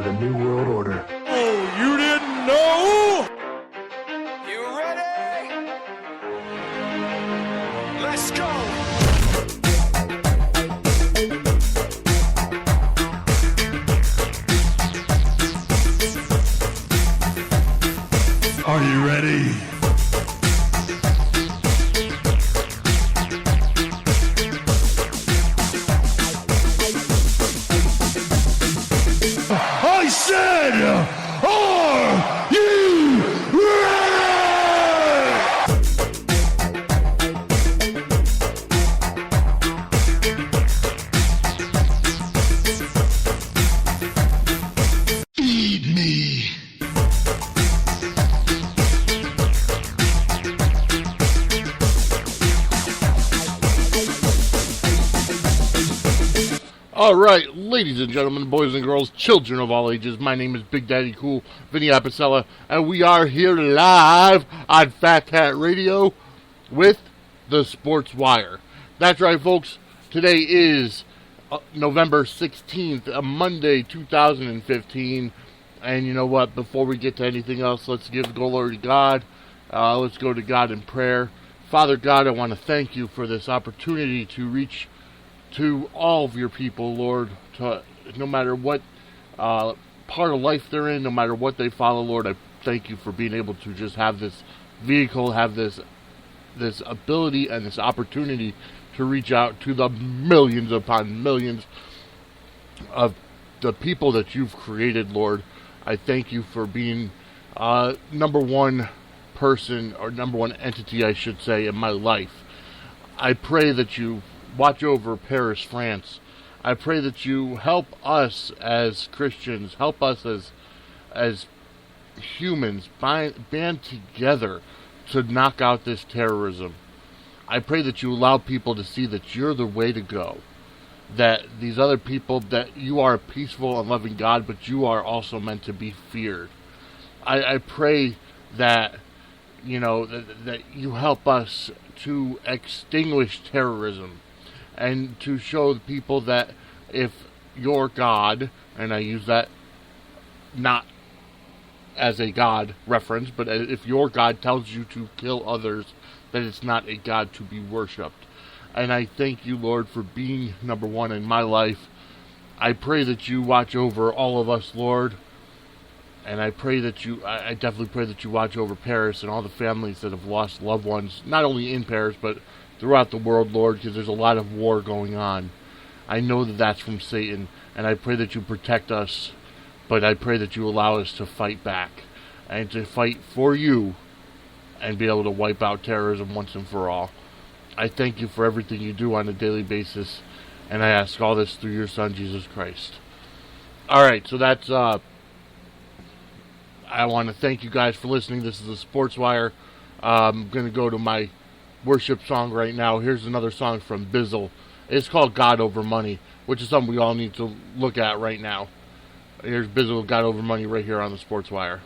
by the New World Order. Oh, you didn't know? You ready? Let's go! Are you ready? I said, are you ready? Feed me. All right, ladies and gentlemen, boys and girls, children of all ages, my name is Big Daddy Cool, Vinny Apicella, and we are here live on Fat Cat Radio with the Sportswire. That's right, folks. Today is November 16th, a Monday, 2015, and you know what? Before we get to anything else, let's give glory to God. Let's go to God in prayer. Father God, I want to thank you for this opportunity to reach to all of your people, Lord, no matter what part of life they're in, no matter what they follow, Lord, I thank you for being able to just have this vehicle, have this ability and this opportunity to reach out to the millions upon millions of the people that you've created, Lord. I thank you for being number one person, or number one entity, I should say, in my life. I pray that you watch over Paris, France. I pray that you help us as Christians, help us as humans, band together to knock out this terrorism. I pray that you allow people to see that you're the way to go, that these other people, that you are a peaceful and loving God, but you are also meant to be feared. I pray that, you know, that you help us to extinguish terrorism, and to show the people that if your God, and I use that not as a God reference, but if your God tells you to kill others, that it's not a God to be worshipped. And I thank you, Lord, for being number one in my life. I pray that you watch over all of us, Lord. And I pray that I definitely pray that you watch over Paris and all the families that have lost loved ones, not only in Paris, but throughout the world, Lord, because there's a lot of war going on. I know that that's from Satan, and I pray that you protect us, but I pray that you allow us to fight back, and to fight for you, and be able to wipe out terrorism once and for all. I thank you for everything you do on a daily basis, and I ask all this through your Son, Jesus Christ. Alright, so that's, I want to thank you guys for listening. This is the Sportswire. I'm going to go to my worship song right now. Here's another song from Bizzle. It's called God Over Money, which is something we all need to look at right now. Here's Bizzle, God Over Money, right here on the Sportswire.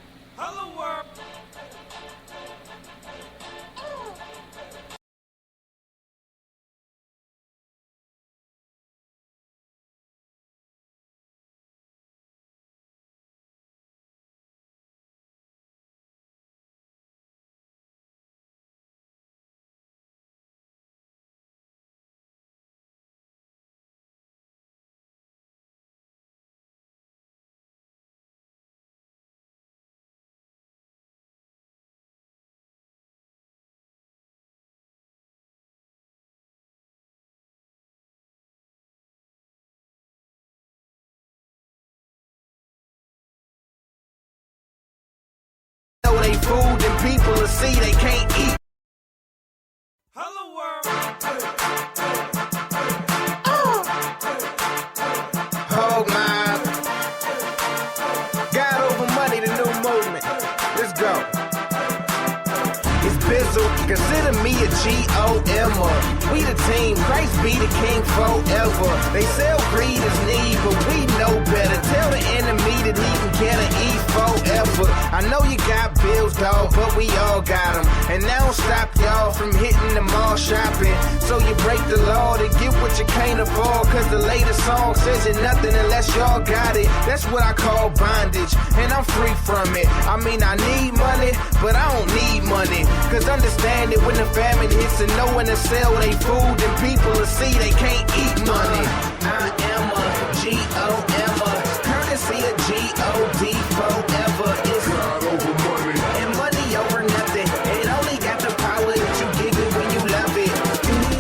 Bizzle. Consider me a G-O-M-er. We the team, Christ be the king forever. They sell greed as need, but we know better. Tell the enemy that he can get an E forever. I know you got bills, dog, but we all got them. And that don't stop y'all from hitting the mall shopping. So you break the law to get what you can't afford. Cause the latest song says it nothing unless y'all got it. That's what I call bondage, and I'm free from it. I mean, I need money, but I don't need money. Cause understand it when the famine hits and no one to sell they food, and people will see they can't eat money. I am a G-O-M-er, courtesy of G-O-D forever. It's God over money, and money over nothing. It only got the power that you give it when you love it.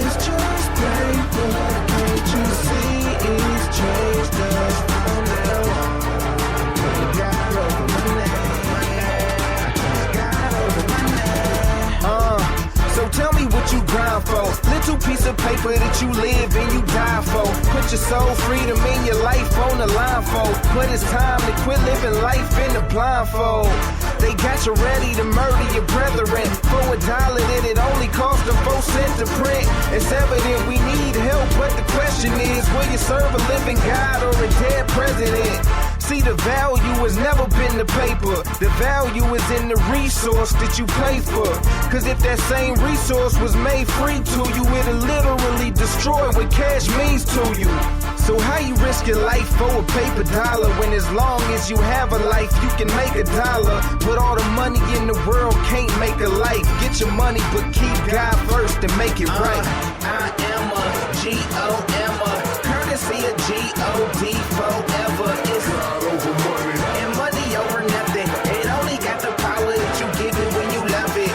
It's just paper, can't you see? It's changed us from now on. God over money. So tell me what you grind for. Little piece of paper that you live and you die for. Put your soul freedom in your life on the line for. But it's time to quit living life in the blindfold. They got you ready to murder your brethren for $1 that it only cost them 4 cents to print. It's evident we need help, but the question is, will you serve a living God or a dead president? See, the value has never been the paper. The value is in the resource that you pay for. Cause if that same resource was made free to you, it'll literally destroy what cash means to you. So how you risk your life for a paper dollar when as long as you have a life, you can make $1. But all the money in the world can't make a life. Get your money, but keep God first and make it right. I am a G-O-M-er, courtesy of G-O-D forever. It's God over money, and money over nothing. It only got the power that you give it when you love it.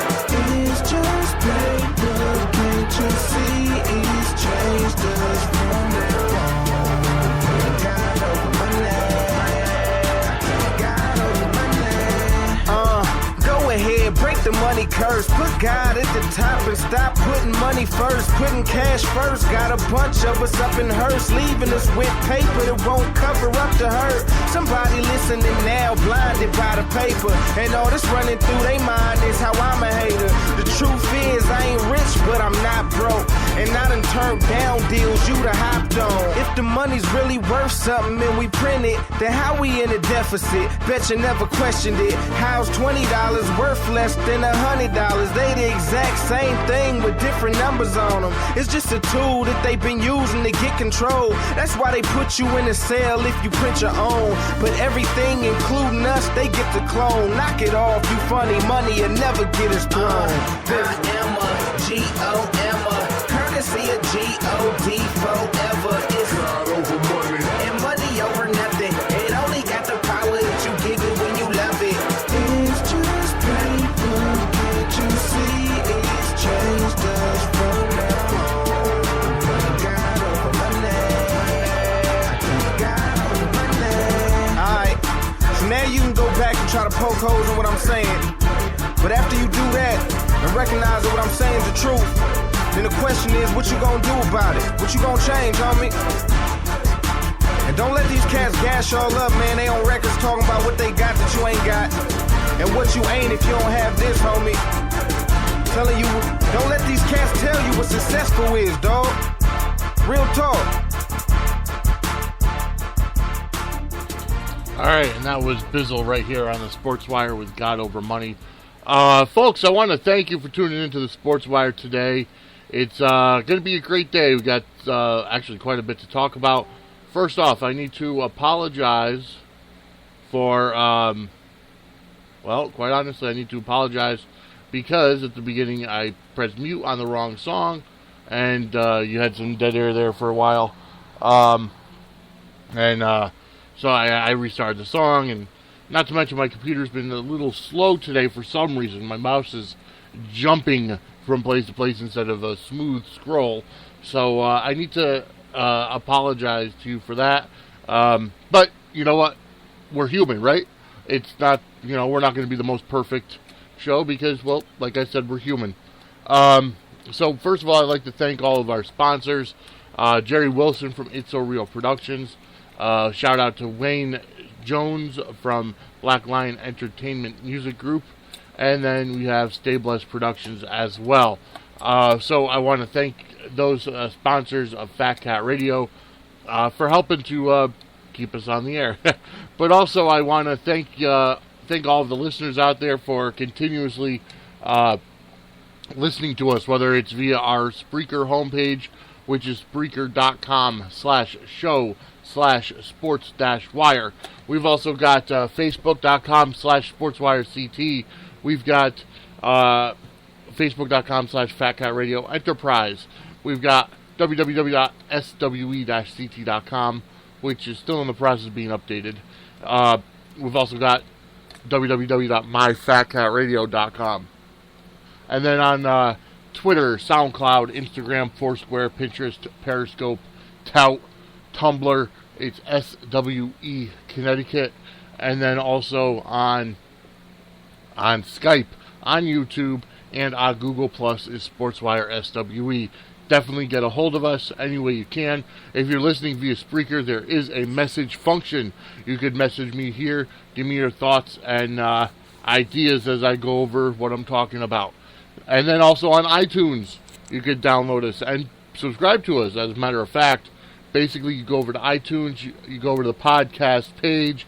It's just paper, can't you see? It's changed us from now on. God over money, God over money. Go ahead, break the money curse. Put God at the top and stop putting money first. Putting cash first. Got a bunch of us up in hearse, leaving us with paper that won't cover up the hurt. Somebody listening now, blinded by the paper, and all this running through their mind is how I'm a hater. The truth is I ain't rich, but I'm not broke, and I done turned down deals you to hopped on. If the money's really worth something and we print it, then how we in a deficit? Bet you never questioned it. How's $20 worth less than $100? They the exact same thing with different numbers on them. It's just a tool that they've been using to get control. That's why they put you in a cell if you print your own. But everything, including us, they get to clone. Knock it off, you funny. Money will never get us thrown. I am a G-O-M-er, courtesy of G-O-D forever. It's God over money, and money over nothing. It only got the power that you give it when you love it. It's just paper, can't you see? It's changed us from now on. God over money, God over money. Alright, so now you can go back and try to poke holes in what I'm saying. But after you do that and recognize that what I'm saying is the truth, then the question is, what you gonna do about it? What you gonna change, homie? And don't let these cats gas y'all up, man. They on records talking about what they got that you ain't got, and what you ain't if you don't have this, homie. Telling you, don't let these cats tell you what successful is, dog. Real talk. Alright, and that was Bizzle right here on the Sportswire with God Over Money. Folks, I want to thank you for tuning into the Sportswire today. It's going to be a great day. We got actually quite a bit to talk about. First off, I need to apologize for, well, quite honestly, I need to apologize because at the beginning I pressed mute on the wrong song, and you had some dead air there for a while. So I restarted the song, and not to mention my computer's been a little slow today for some reason. My mouse is jumping from place to place instead of a smooth scroll. So I need to apologize to you for that. But you know what? We're human, right? It's not, we're not going to be the most perfect show because, well, like I said, we're human. So first of all, I'd like to thank all of our sponsors. Jerry Wilson from It's So Real Productions. Shout out to Wayne Jones from Black Lion Entertainment Music Group. and then we have Stabless Productions as well. So I want to thank those sponsors of Fat Cat Radio for helping to keep us on the air. But also I want to thank all of the listeners out there for continuously listening to us, whether it's via our Spreaker homepage, which is Spreaker.com/show/sports-wire. We've also got Facebook.com/SportswireCT. We've got Facebook.com/FatCatRadio Enterprise. We've got www.swe-ct.com, which is still in the process of being updated. We've also got www.myfatcatradio.com. And then on Twitter, SoundCloud, Instagram, Foursquare, Pinterest, Periscope, Tout, Tumblr, it's SWE Connecticut. And then also on Skype, on YouTube, and on Google Plus is Sportswire SWE. Definitely get a hold of us any way you can. If you're listening via Spreaker, there is a message function. You could message me here, give me your thoughts and ideas as I go over what I'm talking about. And then also on iTunes, you could download us and subscribe to us. As a matter of fact, basically you go over to iTunes, you go over to the podcast page,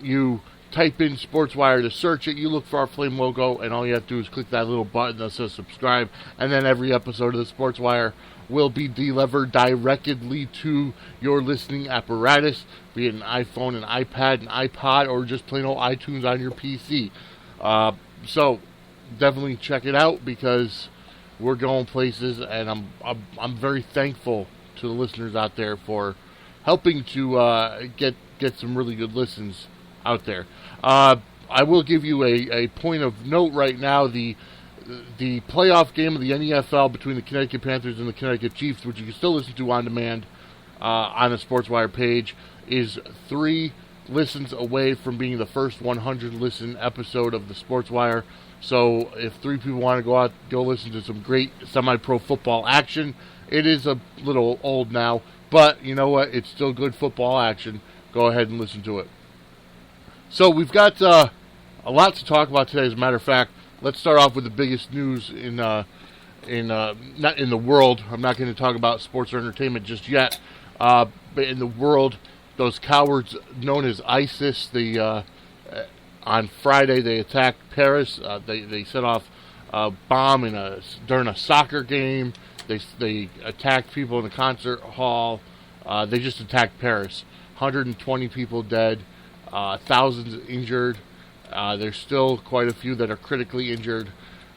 you type in Sportswire to search it, you look for our flame logo, and all you have to do is click that little button that says subscribe, and then every episode of the Sportswire will be delivered directly to your listening apparatus, be it an iPhone, an iPad, an iPod, or just plain old iTunes on your PC. So definitely check it out, because we're going places, and I'm very thankful to the listeners out there for helping to get some really good listens out there. I will give you a point of note right now. The playoff game of the NFL between the Connecticut Panthers and the Connecticut Chiefs, which you can still listen to on demand on the Sportswire page, is 3 listens away from being the first 100 listen episode of the Sportswire. So if 3 people want to go listen to some great semi-pro football action, it is a little old now, but you know what? It's still good football action. Go ahead and listen to it. So we've got a lot to talk about today. As a matter of fact, let's start off with the biggest news not in the world. I'm not going to talk about sports or entertainment just yet, but in the world, those cowards known as ISIS. On Friday they attacked Paris. They set off a bomb during a soccer game. They attacked people in a concert hall. They just attacked Paris. 120 people dead. Thousands injured. There's still quite a few that are critically injured.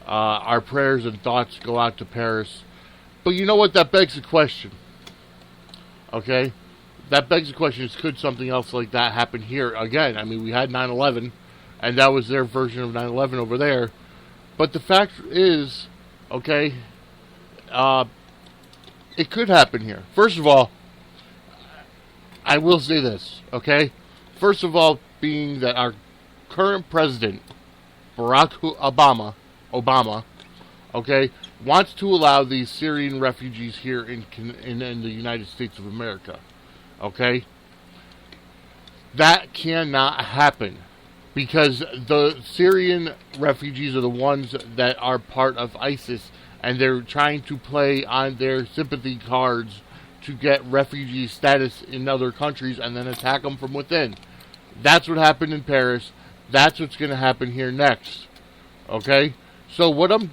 Our prayers and thoughts go out to Paris. But you know what? That begs the question. Okay? That begs the question is, could something else like that happen here again? I mean, we had 9/11, and that was their version of 9/11 over there. But the fact is, okay, it could happen here. First of all, I will say this, okay? First of all, being that our current president, Barack Obama, okay, wants to allow these Syrian refugees here in the United States of America, okay? That cannot happen, because the Syrian refugees are the ones that are part of ISIS, and they're trying to play on their sympathy cards to get refugee status in other countries and then attack them from within. That's what happened in Paris. That's what's going to happen here next. Okay? So what I'm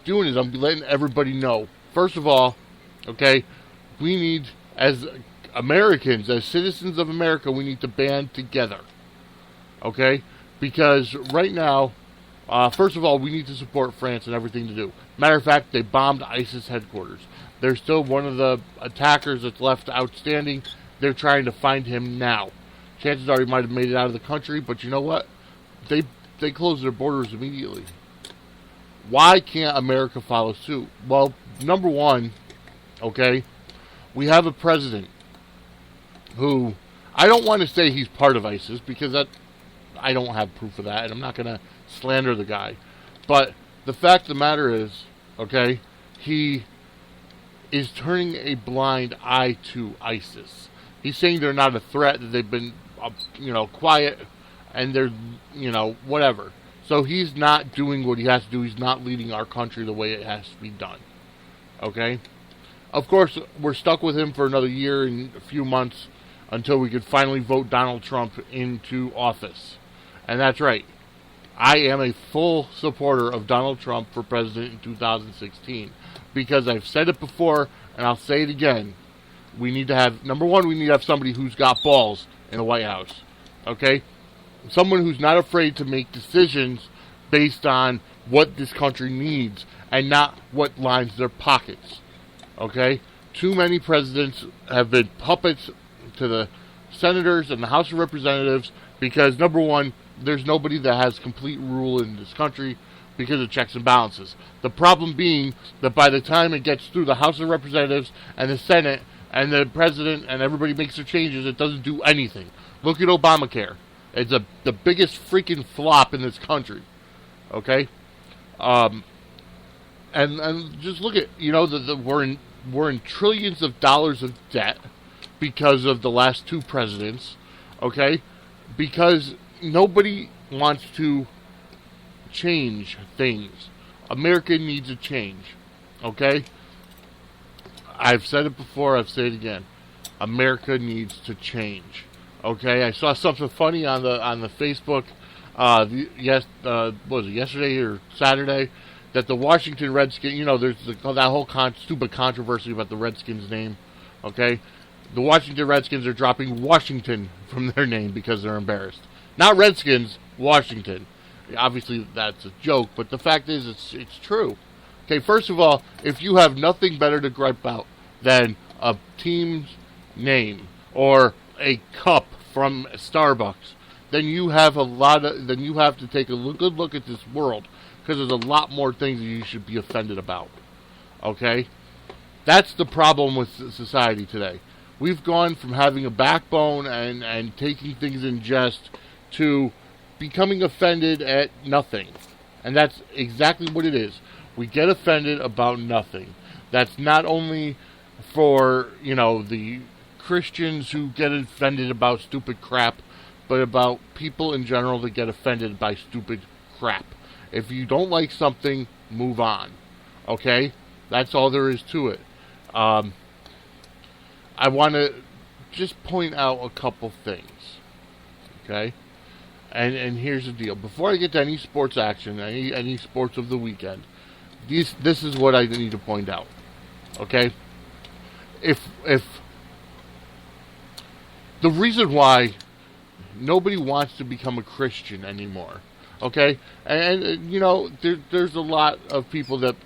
doing is I'm letting everybody know. First of all, okay, we need, as Americans, as citizens of America, we need to band together. Okay? Because right now, first of all, we need to support France and everything to do. Matter of fact, they bombed ISIS headquarters. They're still one of the attackers that's left outstanding. They're trying to find him now. Chances are he might have made it out of the country, but you know what? They closed their borders immediately. Why can't America follow suit? Well, number one, okay, we have a president who, I don't want to say he's part of ISIS, because I don't have proof of that, and I'm not going to slander the guy. But the fact of the matter is, okay, he is turning a blind eye to ISIS. He's saying they're not a threat, that they've been, quiet, and they're, whatever. So he's not doing what he has to do. He's not leading our country the way it has to be done. Okay? Of course, we're stuck with him for another year and a few months until we could finally vote Donald Trump into office. And that's right. I am a full supporter of Donald Trump for president in 2016. Because I've said it before, and I'll say it again. We need to have, number one, we need to have somebody who's got balls in the White House. Okay? Someone who's not afraid to make decisions based on what this country needs and not what lines their pockets. Okay? Too many presidents have been puppets to the senators and the House of Representatives because, number one, there's nobody that has complete rule in this country because of checks and balances. The problem being that by the time it gets through the House of Representatives and the Senate and the president and everybody makes their changes, it doesn't do anything. Look at Obamacare. It's the biggest freaking flop in this country. Okay? And just look at, we're in trillions of dollars of debt because of the last two presidents. Okay? Because nobody wants to change things. America needs a change. Okay? I've said it before, I've said it again. America needs to change. Okay, I saw something funny on the Facebook, was it yesterday or Saturday, that the Washington Redskins, there's that whole stupid controversy about the Redskins name. Okay, the Washington Redskins are dropping Washington from their name because they're embarrassed. Not Redskins, Washington. Obviously, that's a joke, but the fact is, it's true. Okay, first of all, if you have nothing better to gripe about than a team's name or a cup from Starbucks, then you have to take a good look at this world, because there's a lot more things that you should be offended about. Okay? That's the problem with society today. We've gone from having a backbone and taking things in jest to becoming offended at nothing. And that's exactly what it is. We get offended about nothing. That's not only for, the Christians who get offended about stupid crap, but about people in general that get offended by stupid crap. If you don't like something, move on. Okay? That's all there is to it. I want to just point out a couple things. Okay? And here's the deal. Before I get to any sports action, any sports of the weekend, this is what I need to point out. Okay? If the reason why nobody wants to become a Christian anymore, okay? And there's a lot of people that,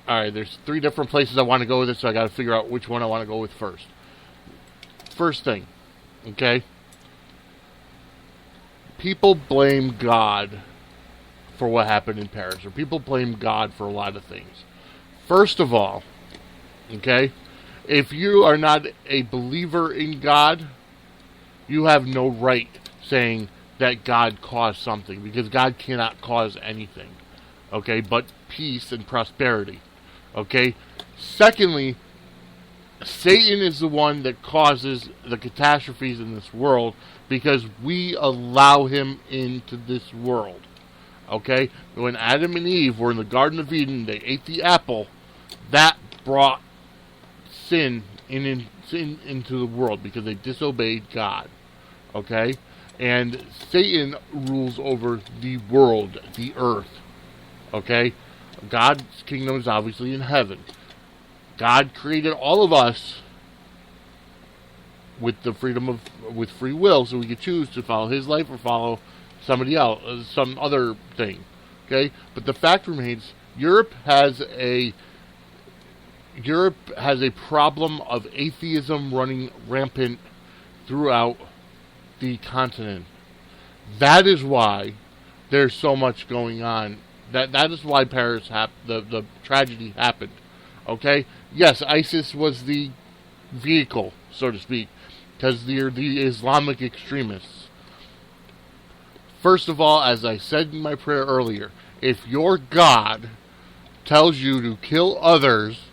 alright, there's 3 different places I want to go with it, so I got to figure out which one I want to go with first. First thing, okay? People blame God for what happened in Paris, or people blame God for a lot of things. First of all, okay, if you are not a believer in God, you have no right saying that God caused something, because God cannot cause anything, okay, but peace and prosperity, okay? Secondly, Satan is the one that causes the catastrophes in this world because we allow him into this world, okay? When Adam and Eve were in the Garden of Eden, they ate the apple, that brought sin into the world because they disobeyed God, okay? And Satan rules over the world, the earth, okay? God's kingdom is obviously in heaven. God created all of us with the with free will, so we could choose to follow His life or follow somebody else, some other thing, okay? But the fact remains, Europe has a problem of atheism running rampant throughout the continent. That is why there's so much going on. That is why Paris the tragedy happened. Okay? Yes, ISIS was the vehicle, so to speak, because they're the Islamic extremists. First of all, as I said in my prayer earlier, if your God tells you to kill others,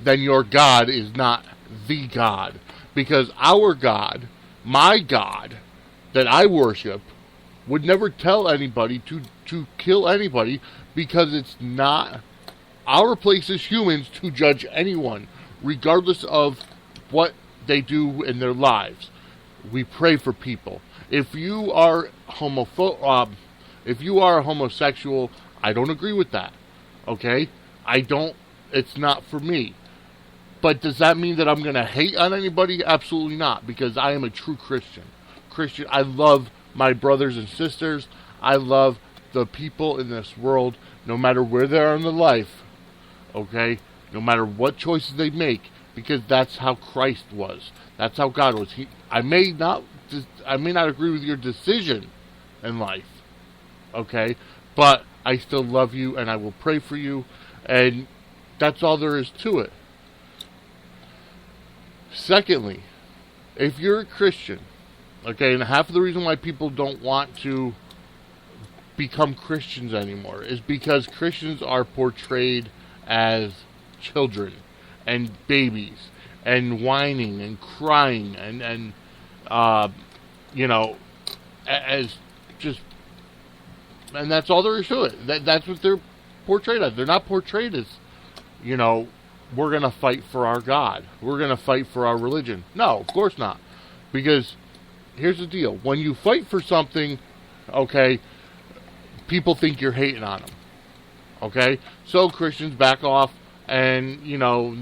then your God is not the God. Because our God, my God, that I worship, would never tell anybody to kill anybody, because it's not our place as humans to judge anyone, regardless of what they do in their lives. We pray for people. If you are if you are a homosexual, I don't agree with that. Okay? It's not for me. But does that mean that I'm going to hate on anybody? Absolutely not, because I am a true Christian. I love my brothers and sisters. I love the people in this world, no matter where they are in their life. Okay? No matter what choices they make, because that's how Christ was. That's how God was. I may not agree with your decision in life. Okay? But I still love you, and I will pray for you, and that's all there is to it. Secondly, if you're a Christian, okay, and half of the reason why people don't want to become Christians anymore is because Christians are portrayed as children and babies and whining and crying and as just, and that's all there is to it. That's what they're portrayed as. They're not portrayed as, we're going to fight for our God. We're going to fight for our religion. No, of course not. Because here's the deal. When you fight for something, okay, people think you're hating on them. Okay? So Christians back off and,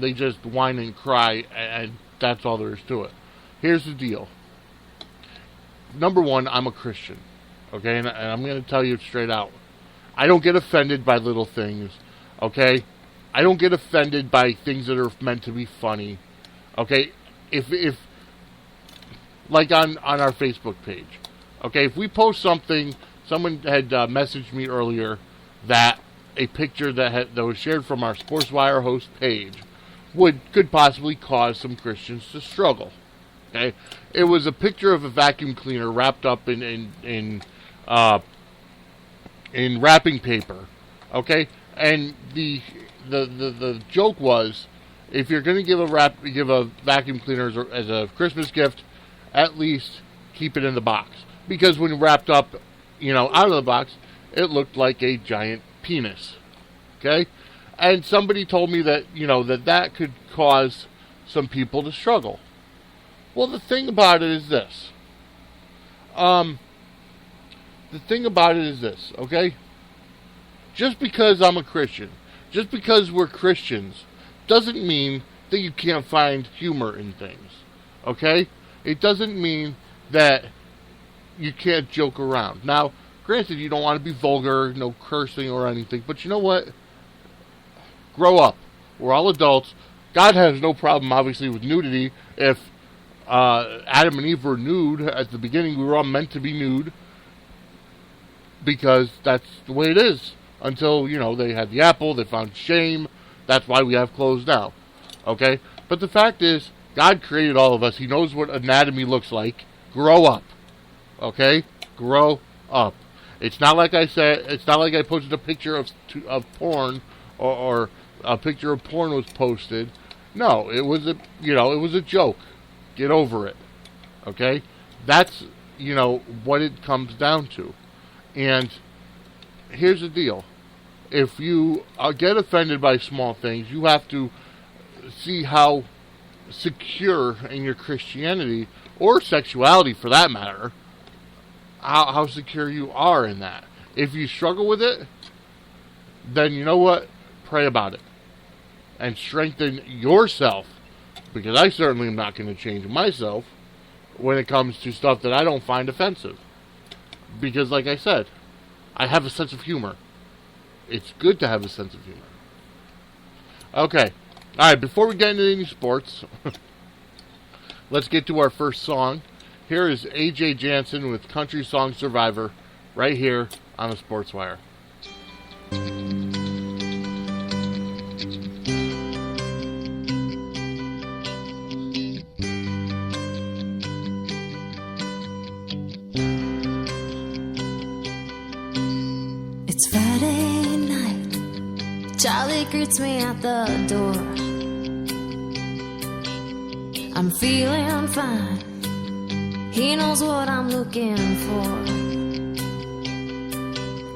they just whine and cry, and that's all there is to it. Here's the deal. Number one, I'm a Christian. Okay? And I'm going to tell you straight out. I don't get offended by little things. Okay? I don't get offended by things that are meant to be funny. Okay? If like on our Facebook page. Okay? If we post something, someone had messaged me earlier that a picture that was shared from our Sportswire host page could possibly cause some Christians to struggle. Okay? It was a picture of a vacuum cleaner wrapped up in wrapping paper. Okay? And the joke was, if you're going to give a vacuum cleaner as a Christmas gift, at least keep it in the box, because when wrapped up, out of the box, it looked like a giant penis. Okay, and somebody told me that that could cause some people to struggle. Well, the thing about it is this. Okay, just because I'm a Christian, just because we're Christians, doesn't mean that you can't find humor in things. Okay? It doesn't mean that you can't joke around. Now, granted, you don't want to be vulgar, no cursing or anything, but you know what? Grow up. We're all adults. God has no problem, obviously, with nudity. If Adam and Eve were nude at the beginning, we were all meant to be nude, because that's the way it is. Until, they had the apple, they found shame. That's why we have clothes now. Okay? But the fact is, God created all of us. He knows what anatomy looks like. Grow up. Okay? Grow up. It's not like I posted a picture of porn, or a picture of porn was posted. No, it was a joke. Get over it. Okay? That's, what it comes down to. And here's the deal. If you get offended by small things, you have to see how secure in your Christianity, or sexuality for that matter, how secure you are in that. If you struggle with it, then you know what? Pray about it. And strengthen yourself. Because I certainly am not going to change myself when it comes to stuff that I don't find offensive. Because like I said, I have a sense of humor. It's good to have a sense of humor. Okay. Alright, before we get into any sports, let's get to our first song. Here is AJ Jansen with Country Song Survivor, right here on the Sportswire. It's Friday night. Charlie greets me at the door. I'm feeling fine. He knows what I'm looking for.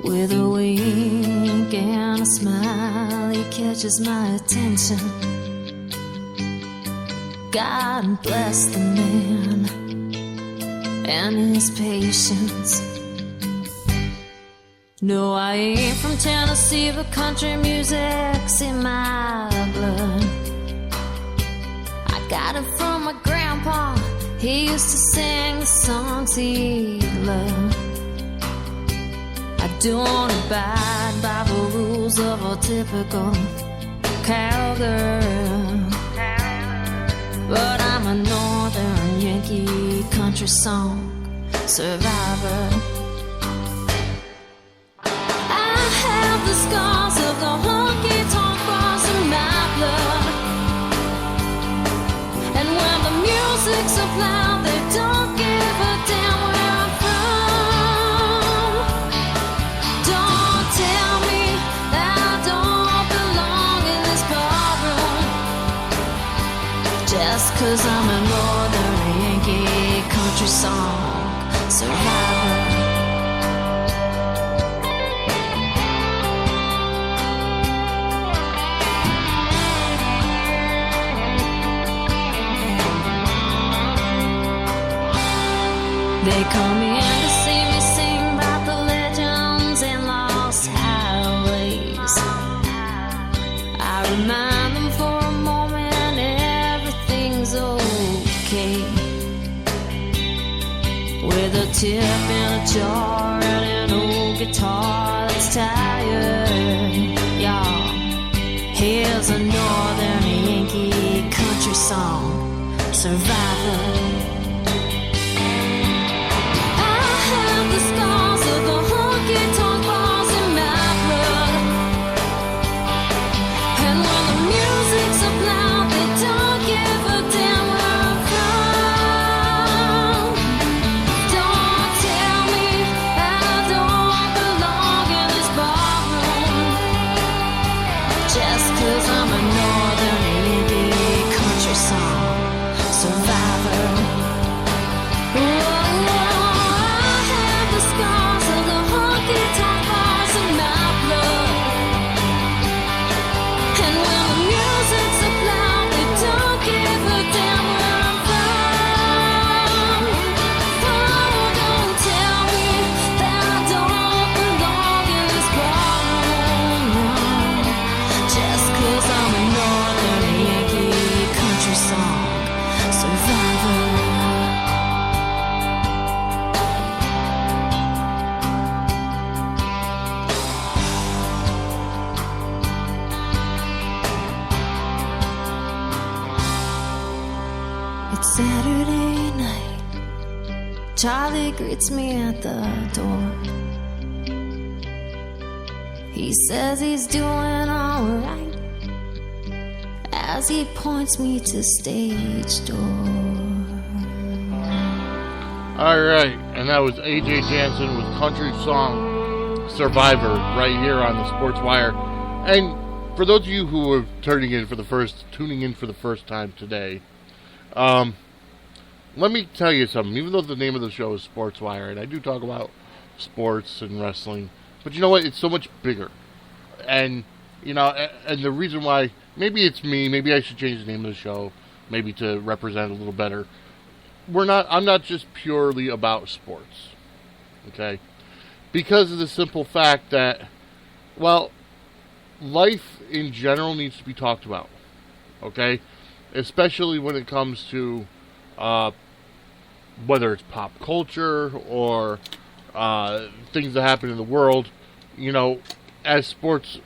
With a wink and a smile, he catches my attention. God bless the man and his patience. No, I ain't from Tennessee, but country music's in my blood. I got it from my grandpa. He used to sing the songs he loved. I don't abide by the rules of a typical cowgirl, but I'm a northern Yankee country song survivor. I have the scars of the honky-tonk bars in my blood, and when the music's so loud, they don't give a damn where I'm from. Don't tell me that I don't belong in this barroom, just 'cause I'm a northern Yankee country song survivor. They come in to see me sing about the legends and lost highways. I remind them for a moment everything's okay. With a tip in a jar and an old guitar that's tired, y'all. Here's a northern Yankee country song survivor. The scars of the honky-tonk bars in my blood, and when the music's so loud, they don't give a damn where I'm from. Don't tell me that I don't belong in this barroom, just 'cause I'm a northern Yankee country song survivor. Scars of the honky-tonk bars in my blood, and when the music's so loud, they don't give a damn where I'm from. Oh, don't tell me that I don't belong in this barroom, just 'cause I'm a northern Yankee country song survivor. It's Saturday night. Charlie greets me at the door. He says he's doing alright as he points me to stage door. Alright, and that was AJ Jansen with Country Song Survivor right here on the Sportswire. And for those of you who are tuning in for the first time today, let me tell you something. Even though the name of the show is Sportswire, and I do talk about sports and wrestling, but you know what? It's so much bigger. And, you know, and the reason why, maybe it's me, maybe I should change the name of the show, maybe to represent a little better. I'm not just purely about sports, okay? Because of the simple fact that, well, life in general needs to be talked about, okay? Especially when it comes to whether it's pop culture or things that happen in the world. You know, as sports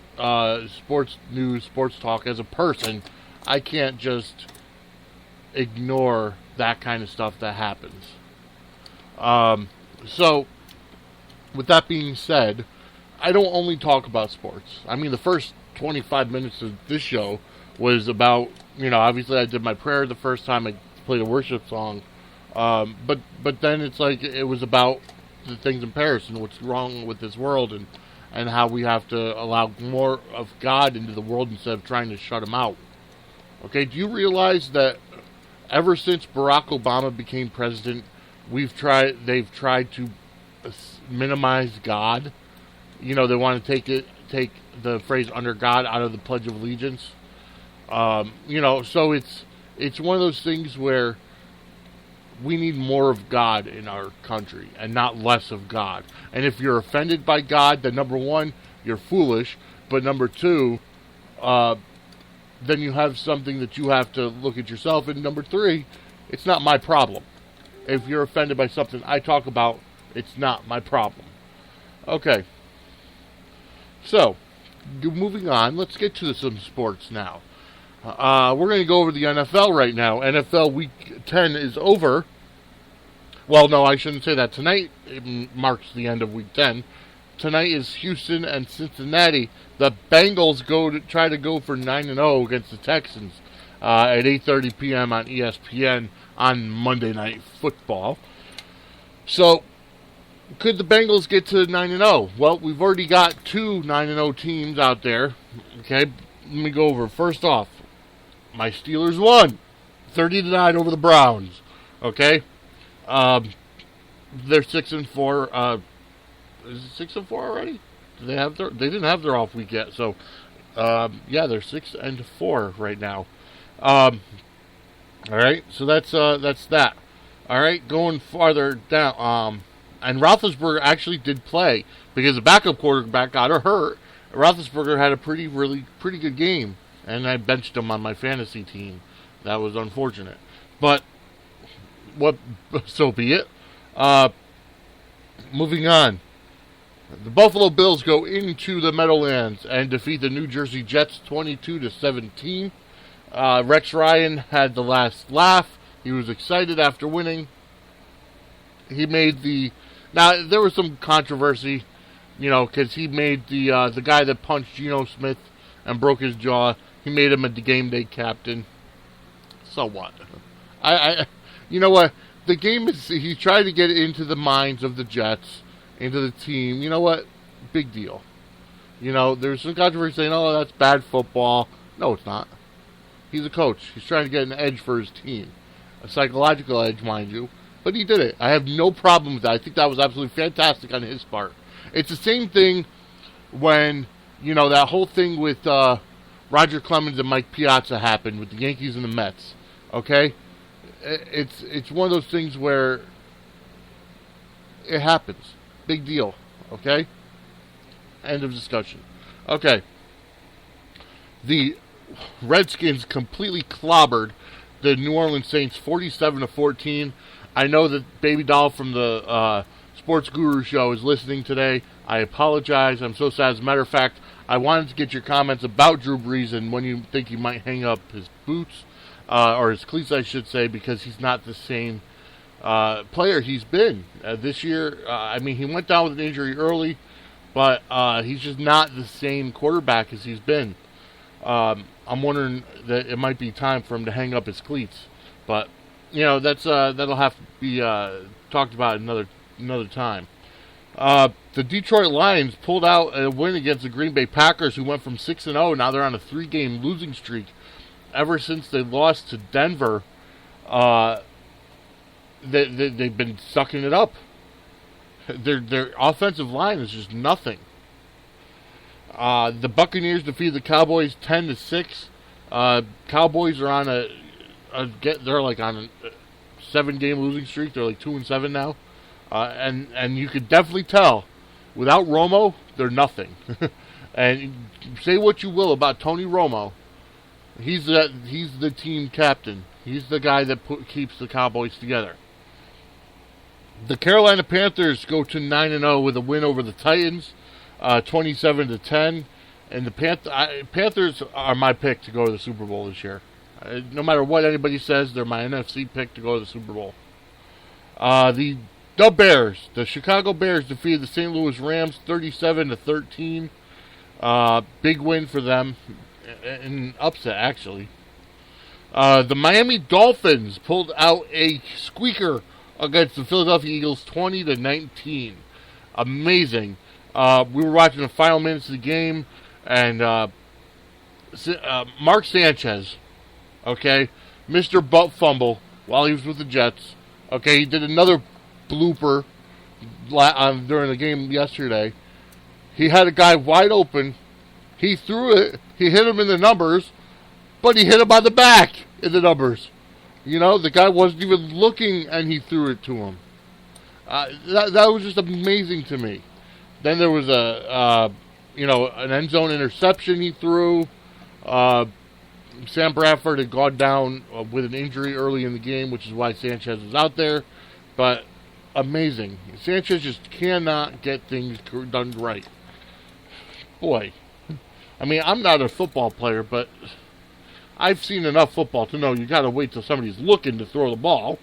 news, sports talk, as a person, I can't just ignore that kind of stuff that happens. So, with that being said, I don't only talk about sports. I mean, the first 25 minutes of this show was about, you know, obviously I did my prayer the first time I played a worship song. But then it's like, it was about the things in Paris and what's wrong with this world and how we have to allow more of God into the world instead of trying to shut him out. Okay, do you realize that ever since Barack Obama became president, they've tried to minimize God They want to take the phrase "under God" out of the Pledge of Allegiance. So it's one of those things where we need more of God in our country and not less of God. And if you're offended by God, then number one, you're foolish. But number two, then you have something that you have to look at yourself. And number three, it's not my problem. If you're offended by something I talk about, it's not my problem. Okay. So, moving on, let's get to some sports now. We're going to go over the NFL right now. NFL Week 10 is over. Well, no, I shouldn't say that. Tonight marks the end of Week 10. Tonight is Houston and Cincinnati. The Bengals try to go for 9-0 against the Texans at 8:30 p.m. on ESPN on Monday Night Football. So, could the Bengals get to 9-0? Well, we've already got 2 9-0 teams out there. Okay, let me go over. First off, my Steelers won 30-9 over the Browns. Okay, they're 6-4. Is it 6-4 already? They didn't have their off week yet. So, they're 6-4 right now. All right, so that's that. All right, going farther down. And Roethlisberger actually did play because the backup quarterback got hurt. Roethlisberger had a pretty good game, and I benched him on my fantasy team. That was unfortunate, but so be it. Moving on, the Buffalo Bills go into the Meadowlands and defeat the New Jersey Jets 22-17. Rex Ryan had the last laugh. He was excited after winning. He made Now, there was some controversy, because he made the guy that punched Geno Smith and broke his jaw, he made him a game day captain. So what? You know what? The game is, he tried to get into the minds of the Jets, into the team. You know what? Big deal. There's some controversy saying, oh, that's bad football. No, it's not. He's a coach. He's trying to get an edge for his team. A psychological edge, mind you. But he did it. I have no problem with that. I think that was absolutely fantastic on his part. It's the same thing when, that whole thing with Roger Clemens and Mike Piazza happened with the Yankees and the Mets. Okay? It's one of those things where it happens. Big deal. Okay? End of discussion. Okay. The Redskins completely clobbered the New Orleans Saints 47-14. I know that Baby Doll from the Sports Guru show is listening today. I apologize. I'm so sad. As a matter of fact, I wanted to get your comments about Drew Brees and when you think he might hang up his boots, or his cleats, I should say, because he's not the same player he's been. This year, he went down with an injury early, but he's just not the same quarterback as he's been. I'm wondering that it might be time for him to hang up his cleats. But that'll have to be talked about another time. The Detroit Lions pulled out a win against the Green Bay Packers, who went from 6-0. Now they're on a 3-game losing streak. Ever since they lost to Denver, they've been sucking it up. Their offensive line is just nothing. The Buccaneers defeated the Cowboys 10-6. Cowboys are on they're like on a 7-game losing streak. They're like 2-7 now, and you could definitely tell without Romo, they're nothing. And say what you will about Tony Romo, he's the team captain. He's the guy that keeps the Cowboys together. The Carolina Panthers go to 9-0 with a win over the Titans, 27-10, and the Panthers are my pick to go to the Super Bowl this year. No matter what anybody says, they're my NFC pick to go to the Super Bowl. The Bears, the Chicago Bears defeated the St. Louis Rams 37-13. Big win for them, an upset actually. The Miami Dolphins pulled out a squeaker against the Philadelphia Eagles 20-19. Amazing. We were watching the final minutes of the game, and Mark Sanchez, okay, Mr. Butt Fumble while he was with the Jets. Okay, he did another blooper during the game yesterday. He had a guy wide open. He threw it. He hit him in the numbers, but he hit him on the back in the numbers. You know, the guy wasn't even looking, and he threw it to him. That was just amazing to me. Then there was an end zone interception he threw. Sam Bradford had gone down with an injury early in the game, which is why Sanchez was out there. But amazing. Sanchez just cannot get things done right. Boy. I mean, I'm not a football player, but I've seen enough football to know you got to wait till somebody's looking to throw the ball.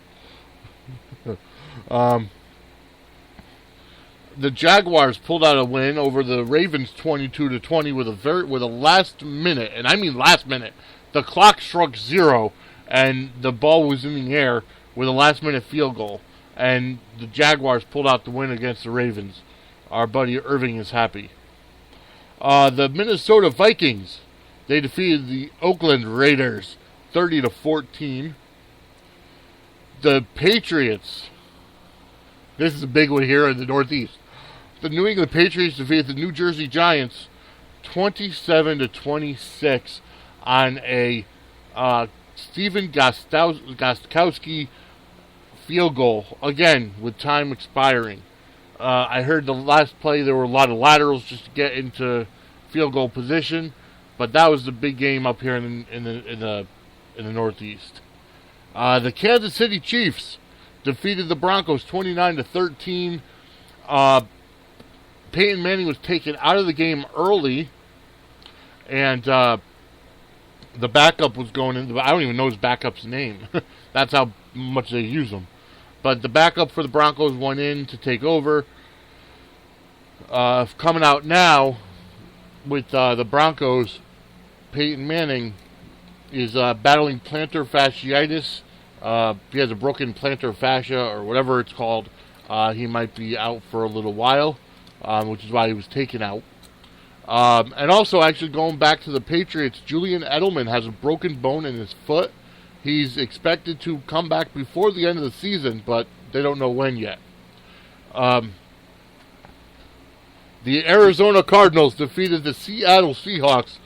The Jaguars pulled out a win over the Ravens 22-20 with a last minute, and I mean last minute. The clock struck 0, and the ball was in the air with a last minute field goal, and the Jaguars pulled out the win against the Ravens. Our buddy Irving is happy. The Minnesota Vikings, they defeated the Oakland Raiders 30-14. The Patriots, this is a big one here in the Northeast. The New England Patriots defeated the New Jersey Giants 27-26 on a Steven Gostkowski field goal, again with time expiring. I heard the last play there were a lot of laterals just to get into field goal position, but that was the big game up here in the Northeast. The Kansas City Chiefs defeated the Broncos 29-13. Peyton Manning was taken out of the game early, and the backup was going in. I don't even know his backup's name. That's how much they use him. But the backup for the Broncos went in to take over. Coming out now with the Broncos, Peyton Manning is battling plantar fasciitis. He has a broken plantar fascia or whatever it's called. He might be out for a little while, which is why he was taken out. And also, actually going back to the Patriots, Julian Edelman has a broken bone in his foot. He's expected to come back before the end of the season, but they don't know when yet. The Arizona Cardinals defeated the Seattle Seahawks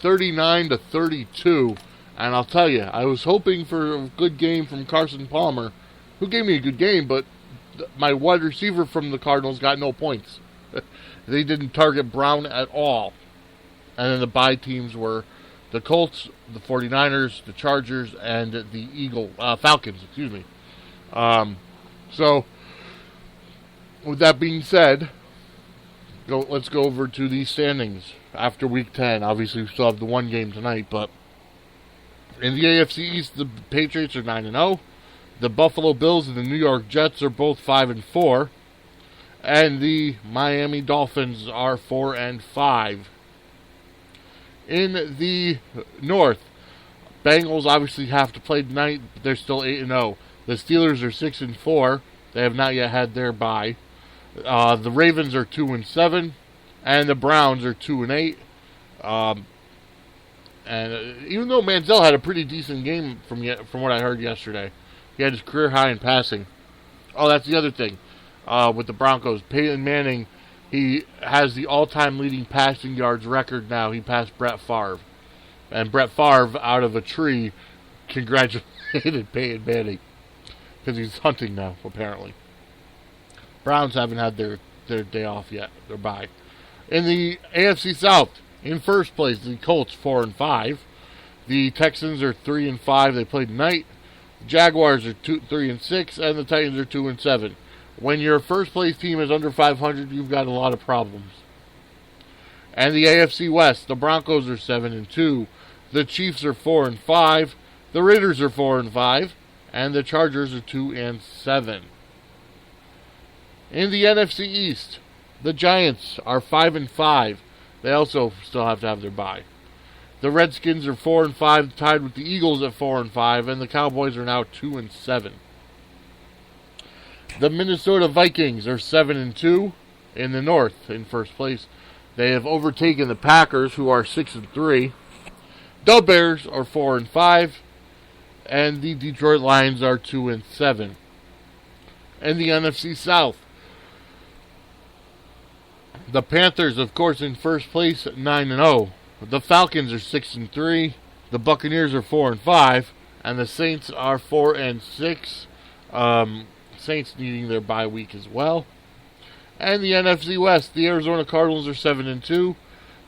39-32. And I'll tell you, I was hoping for a good game from Carson Palmer, who gave me a good game, but my wide receiver from the Cardinals got no points. They didn't target Brown at all. And then the bye teams were the Colts, the 49ers, the Chargers, and the Falcons, excuse me. So, with that being said, let's go over to the standings after Week 10. Obviously, we still have the one game tonight, but in the AFC East, the Patriots are 9-0. The Buffalo Bills and the New York Jets are both 5-4. And the Miami Dolphins are 4-5. In the North, Bengals obviously have to play tonight, but they're still 8-0. The Steelers are 6-4. They have not yet had their bye. The Ravens are 2-7, and the Browns are 2-8. And even though Manziel had a pretty decent game from what I heard yesterday, he had his career high in passing. Oh, that's the other thing. With the Broncos, Peyton Manning, he has the all-time leading passing yards record now. He passed Brett Favre. And Brett Favre, out of a tree, congratulated Peyton Manning. Because he's hunting now, apparently. Browns haven't had their day off yet. They're bye. In the AFC South, in first place, the Colts 4-5. The Texans are 3-5. They play tonight. The Jaguars are 3-6, and the Titans are 2-7. When your first place team is under 500, you've got a lot of problems. And the AFC West, the Broncos are 7-2. The Chiefs are 4-5. The Raiders are 4-5, and the Chargers are 2-7. In the NFC East, the Giants are 5-5. They also still have to have their bye. The Redskins are 4-5, tied with the Eagles at 4-5, and the Cowboys are now 2-7. The Minnesota Vikings are 7-2 in the North in first place. They have overtaken the Packers, who are 6-3. The Bears are 4-5, and the Detroit Lions are 2-7. In the NFC South, The Panthers, of course, in first place at 9-0. The Falcons are 6-3. The Buccaneers are 4-5, and the Saints are 4-6. Saints needing their bye week as well. And the NFC West, the Arizona Cardinals are 7-2.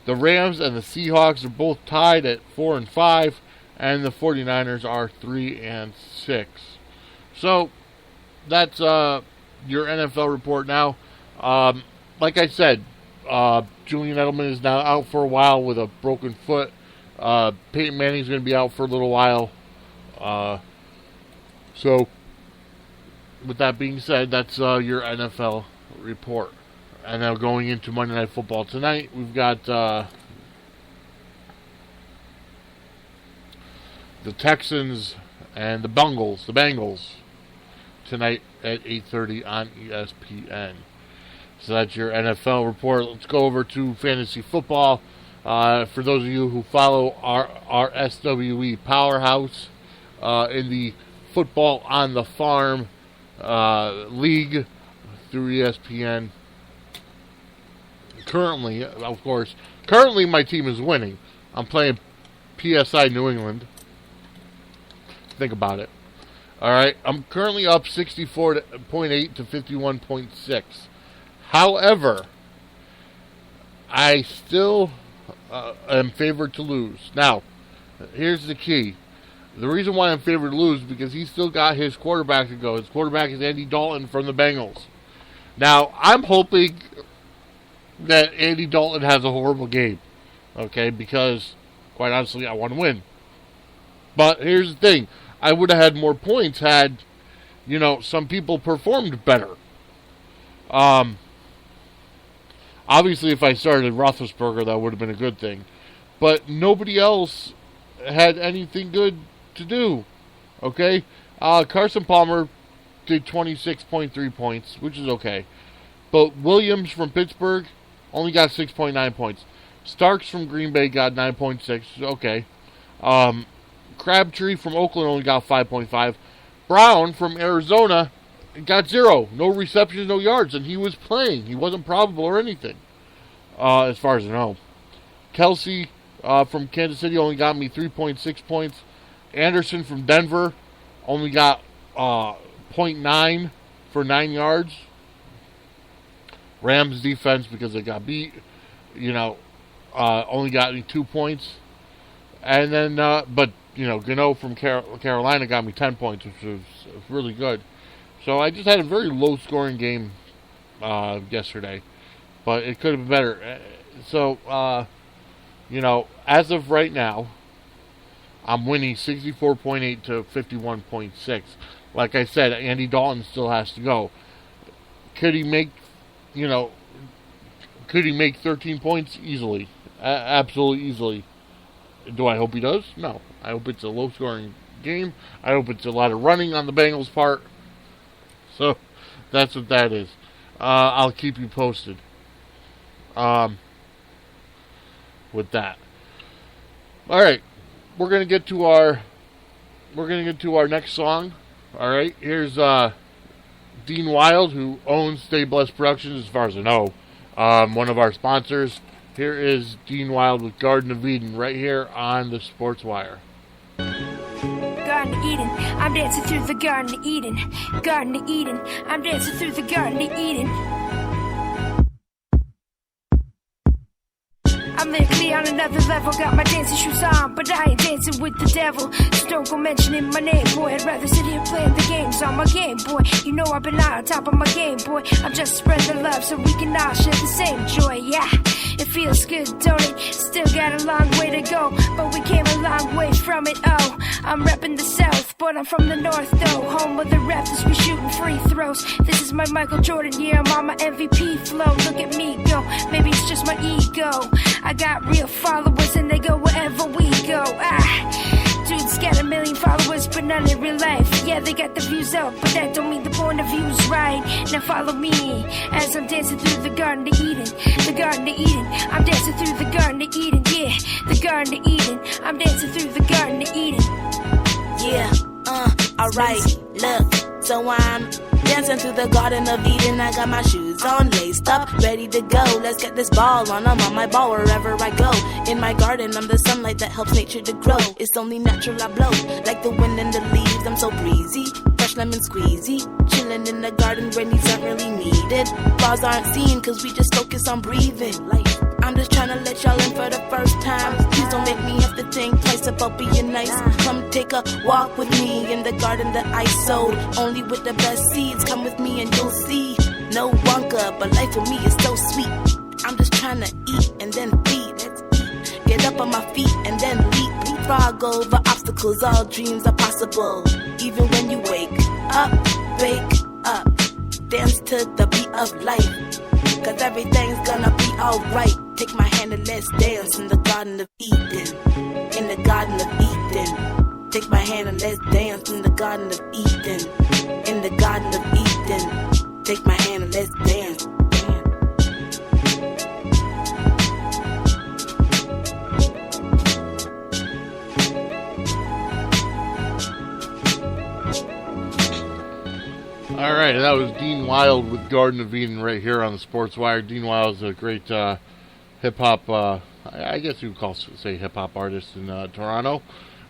The Rams and the Seahawks are both tied at 4-5, and the 49ers are 3-6. So that's your NFL report now. Like I said, Julian Edelman is now out for a while with a broken foot. Peyton Manning's going to be out for a little while. So, with that being said, that's your NFL report. And now going into Monday Night Football tonight, we've got the Texans and the Bengals tonight at 8:30 on ESPN. So that's your NFL report. Let's go over to fantasy football. For those of you who follow our SWE powerhouse in the Football on the Farm league through ESPN. Currently my team is winning. I'm playing PSI New England. Think about it. Alright, I'm currently up 64.8 to 51.6. However, I still am favored to lose. Now, here's the key. The reason why I'm favored to lose is because he's still got his quarterback to go. His quarterback is Andy Dalton from the Bengals. Now, I'm hoping that Andy Dalton has a horrible game. Okay, because, quite honestly, I want to win. But here's the thing. I would have had more points had, some people performed better. Obviously, if I started Roethlisberger, that would have been a good thing. But nobody else had anything good to do. Okay? Carson Palmer did 26.3 points, which is okay. But Williams from Pittsburgh only got 6.9 points. Starks from Green Bay got 9.6. Okay. Crabtree from Oakland only got 5.5. Brown from Arizona got 0. No receptions, no yards. And he was playing. He wasn't probable or anything. As far as I know. Kelsey from Kansas City only got me 3.6 points. Anderson from Denver only got 0.9 for 9 yards. Rams defense, because they got beat, only got me 2 points. And then, Gano from Carolina got me 10 points, which was really good. So I just had a very low-scoring game yesterday. But it could have been better. So, as of right now, I'm winning 64.8 to 51.6. Like I said, Andy Dalton still has to go. Could he make 13 points? Easily. Absolutely easily. Do I hope he does? No. I hope it's a low-scoring game. I hope it's a lot of running on the Bengals' part. So, that's what that is. I'll keep you posted. With that. Alright. We're gonna get to our next song. Alright, here's Dean Wild, who owns Stay Blessed Productions, as far as I know. One of our sponsors. Here is Dean Wild with Garden of Eden, right here on the Sportswire. Garden of Eden, I'm dancing through the Garden of Eden. Garden of Eden, I'm dancing through the Garden of Eden. I'm lyrically on another level, got my dancing shoes on, but I ain't dancing with the devil. So don't go mentioning my name, boy. I'd rather sit here playing the games on my Game Boy. You know I've been on top of my Game Boy. I'm just spreading love so we can all share the same joy, yeah. It feels good, don't it? Still got a long way to go, but we came a long way from it, oh. I'm repping the South, but I'm from the North, though. Home of the Raptors, we shooting free throws. This is my Michael Jordan year, I'm on my MVP flow. Look at me go, maybe it's just my ego. I got real followers and they go wherever we go. Dude's got 1 million followers, but none in real life. Yeah, they got the views up, but that don't mean the point of view's right. Now follow me as I'm dancing through the Garden of Eden. The Garden of Eden, I'm dancing through the Garden of Eden. Yeah, the Garden of Eden, I'm dancing through the Garden of Eden. Yeah, alright, look, so I'm Dancing through the Garden of Eden, I got my shoes on, laced up, ready to go. Let's get this ball on, I'm on my ball wherever I go. In my garden, I'm the sunlight that helps nature to grow. It's only natural I blow, like the wind and the leaves, I'm so breezy. Fresh lemon squeezy, chilling in the garden where needs aren't really needed. Flaws aren't seen, cause we just focus on breathing. Like, I'm just trying to let y'all in for the first time. Please don't make me have to think twice about being nice. Come take a walk with me in the garden that I sowed. Only with the best seeds, come with me and you'll see. No Wonka, but life with me is so sweet. I'm just trying to eat and then feed. Let's eat. Get up on my feet and then leap. Frog over obstacles, all dreams are possible. Even when you wake up, dance to the beat of life. Cause everything's gonna be alright. Take my hand and let's dance in the Garden of Eden. In the Garden of Eden. Take my hand and let's dance in the Garden of Eden. In the Garden of Eden. Take my hand and let's dance. All right, and that was Dean Wild with Garden of Eden right here on the Sportswire. Dean Wild is a great hip-hop, I guess you would say hip-hop artist in Toronto.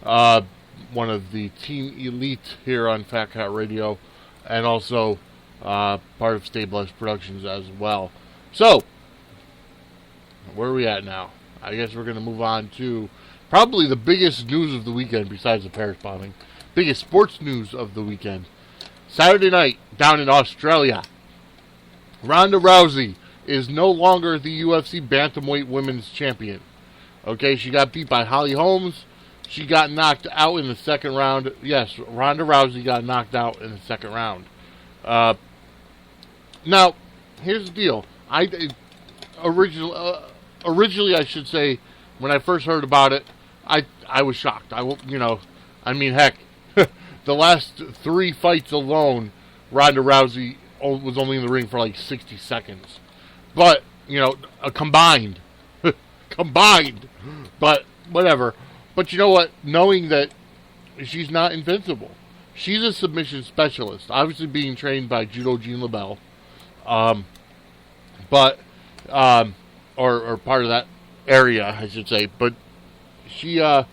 One of the Team Elite here on Fat Cat Radio, and also part of Stay Blessed Productions as well. So, where are we at now? I guess we're going to move on to probably the biggest news of the weekend besides the Paris bombing. Biggest sports news of the weekend. Saturday night, down in Australia, Ronda Rousey is no longer the UFC Bantamweight Women's Champion. Okay, she got beat by Holly Holmes. She got knocked out in the second round. Yes, Ronda Rousey got knocked out in the second round. Now, here's the deal. Originally, I should say, when I first heard about it, I was shocked. Heck, the last 3 fights alone, Ronda Rousey was only in the ring for like 60 seconds. But, combined. Combined. But, whatever. But you know what? Knowing that she's not invincible. She's a submission specialist. Obviously being trained by Judo Jean LaBelle. Or part of that area, I should say. But she's a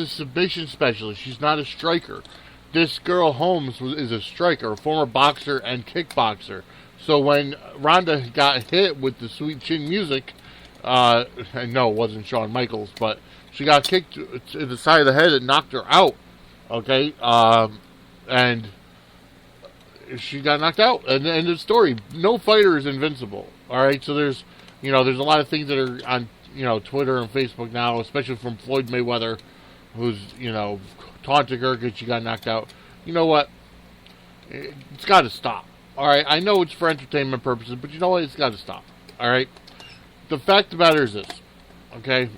submission specialist. She's not a striker. This girl Holmes is a striker, a former boxer and kickboxer. So when Ronda got hit with the Sweet Chin Music, no, it wasn't Shawn Michaels, but she got kicked to the side of the head and knocked her out. Okay, and she got knocked out. And the story, no fighter is invincible. All right, so there's a lot of things that are on Twitter and Facebook now, especially from Floyd Mayweather, who's taunting her because she got knocked out. You know what? It's got to stop. All right, I know it's for entertainment purposes, but you know what? It's got to stop. All right. The fact of the matter is this. Okay.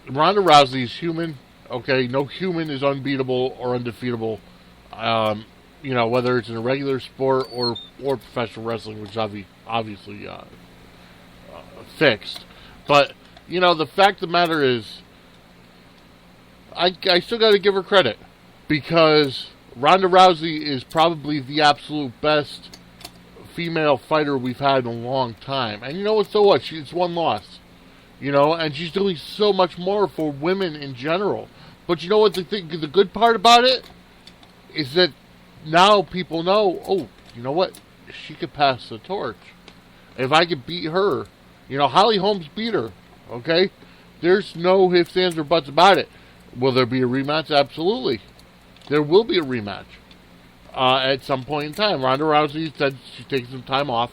Ronda Rousey is human. Okay, no human is unbeatable or undefeatable. Whether it's in a regular sport or professional wrestling, which obviously fixed. But the fact of the matter is, I still got to give her credit, because Ronda Rousey is probably the absolute best female fighter we've had in a long time. And so what? It's one loss. And she's doing so much more for women in general. But you know what? The good part about it is that now people know, oh, you know what? She could pass the torch. If I could beat her, Holly Holmes beat her. Okay? There's no ifs, ands, or buts about it. Will there be a rematch? Absolutely. There will be a rematch at some point in time. Ronda Rousey said she's taking some time off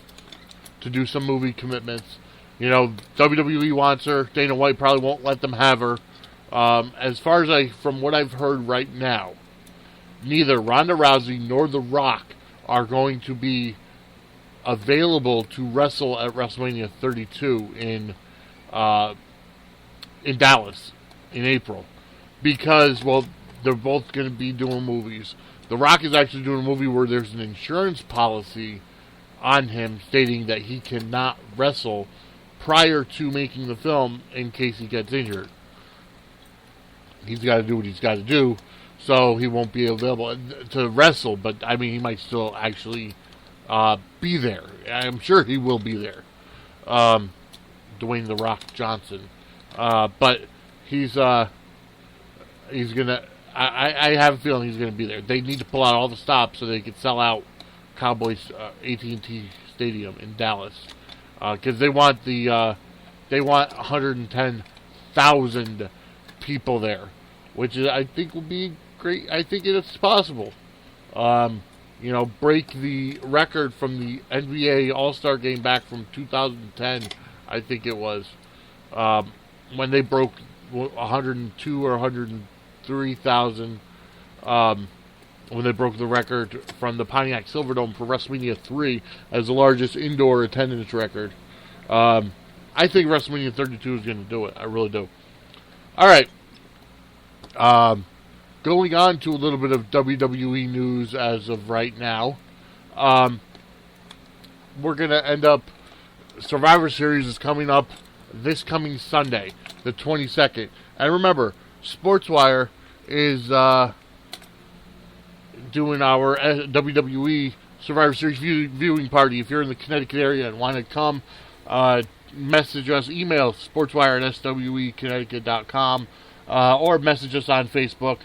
to do some movie commitments. WWE wants her. Dana White probably won't let them have her. As far as from what I've heard right now, neither Ronda Rousey nor The Rock are going to be available to wrestle at WrestleMania 32 in Dallas in April, because they're both going to be doing movies. The Rock is actually doing a movie where there's an insurance policy on him stating that he cannot wrestle prior to making the film in case he gets injured. He's got to do what he's got to do. so he won't be available to wrestle. But I mean, he might still actually be there. I'm sure he will be there. Dwayne The Rock Johnson, but he's gonna. I have a feeling he's gonna be there. They need to pull out all the stops so they can sell out Cowboys AT&T Stadium in Dallas, because they want 110,000 people there, which I think will be great. I think it's possible. Break the record from the NBA All-Star Game back from 2010. I think it was when they broke 102 or 103,000. When they broke the record from the Pontiac Silverdome for WrestleMania 3 as the largest indoor attendance record. I think WrestleMania 32 is going to do it. I really do. All right. Going on to a little bit of WWE news as of right now. We're going to end up... Survivor Series is coming up this coming Sunday, the 22nd. And remember, Sportswire is doing our WWE Survivor Series viewing party. If you're in the Connecticut area and want to come, message us, email sportswire@sweConnecticut.com, or message us on Facebook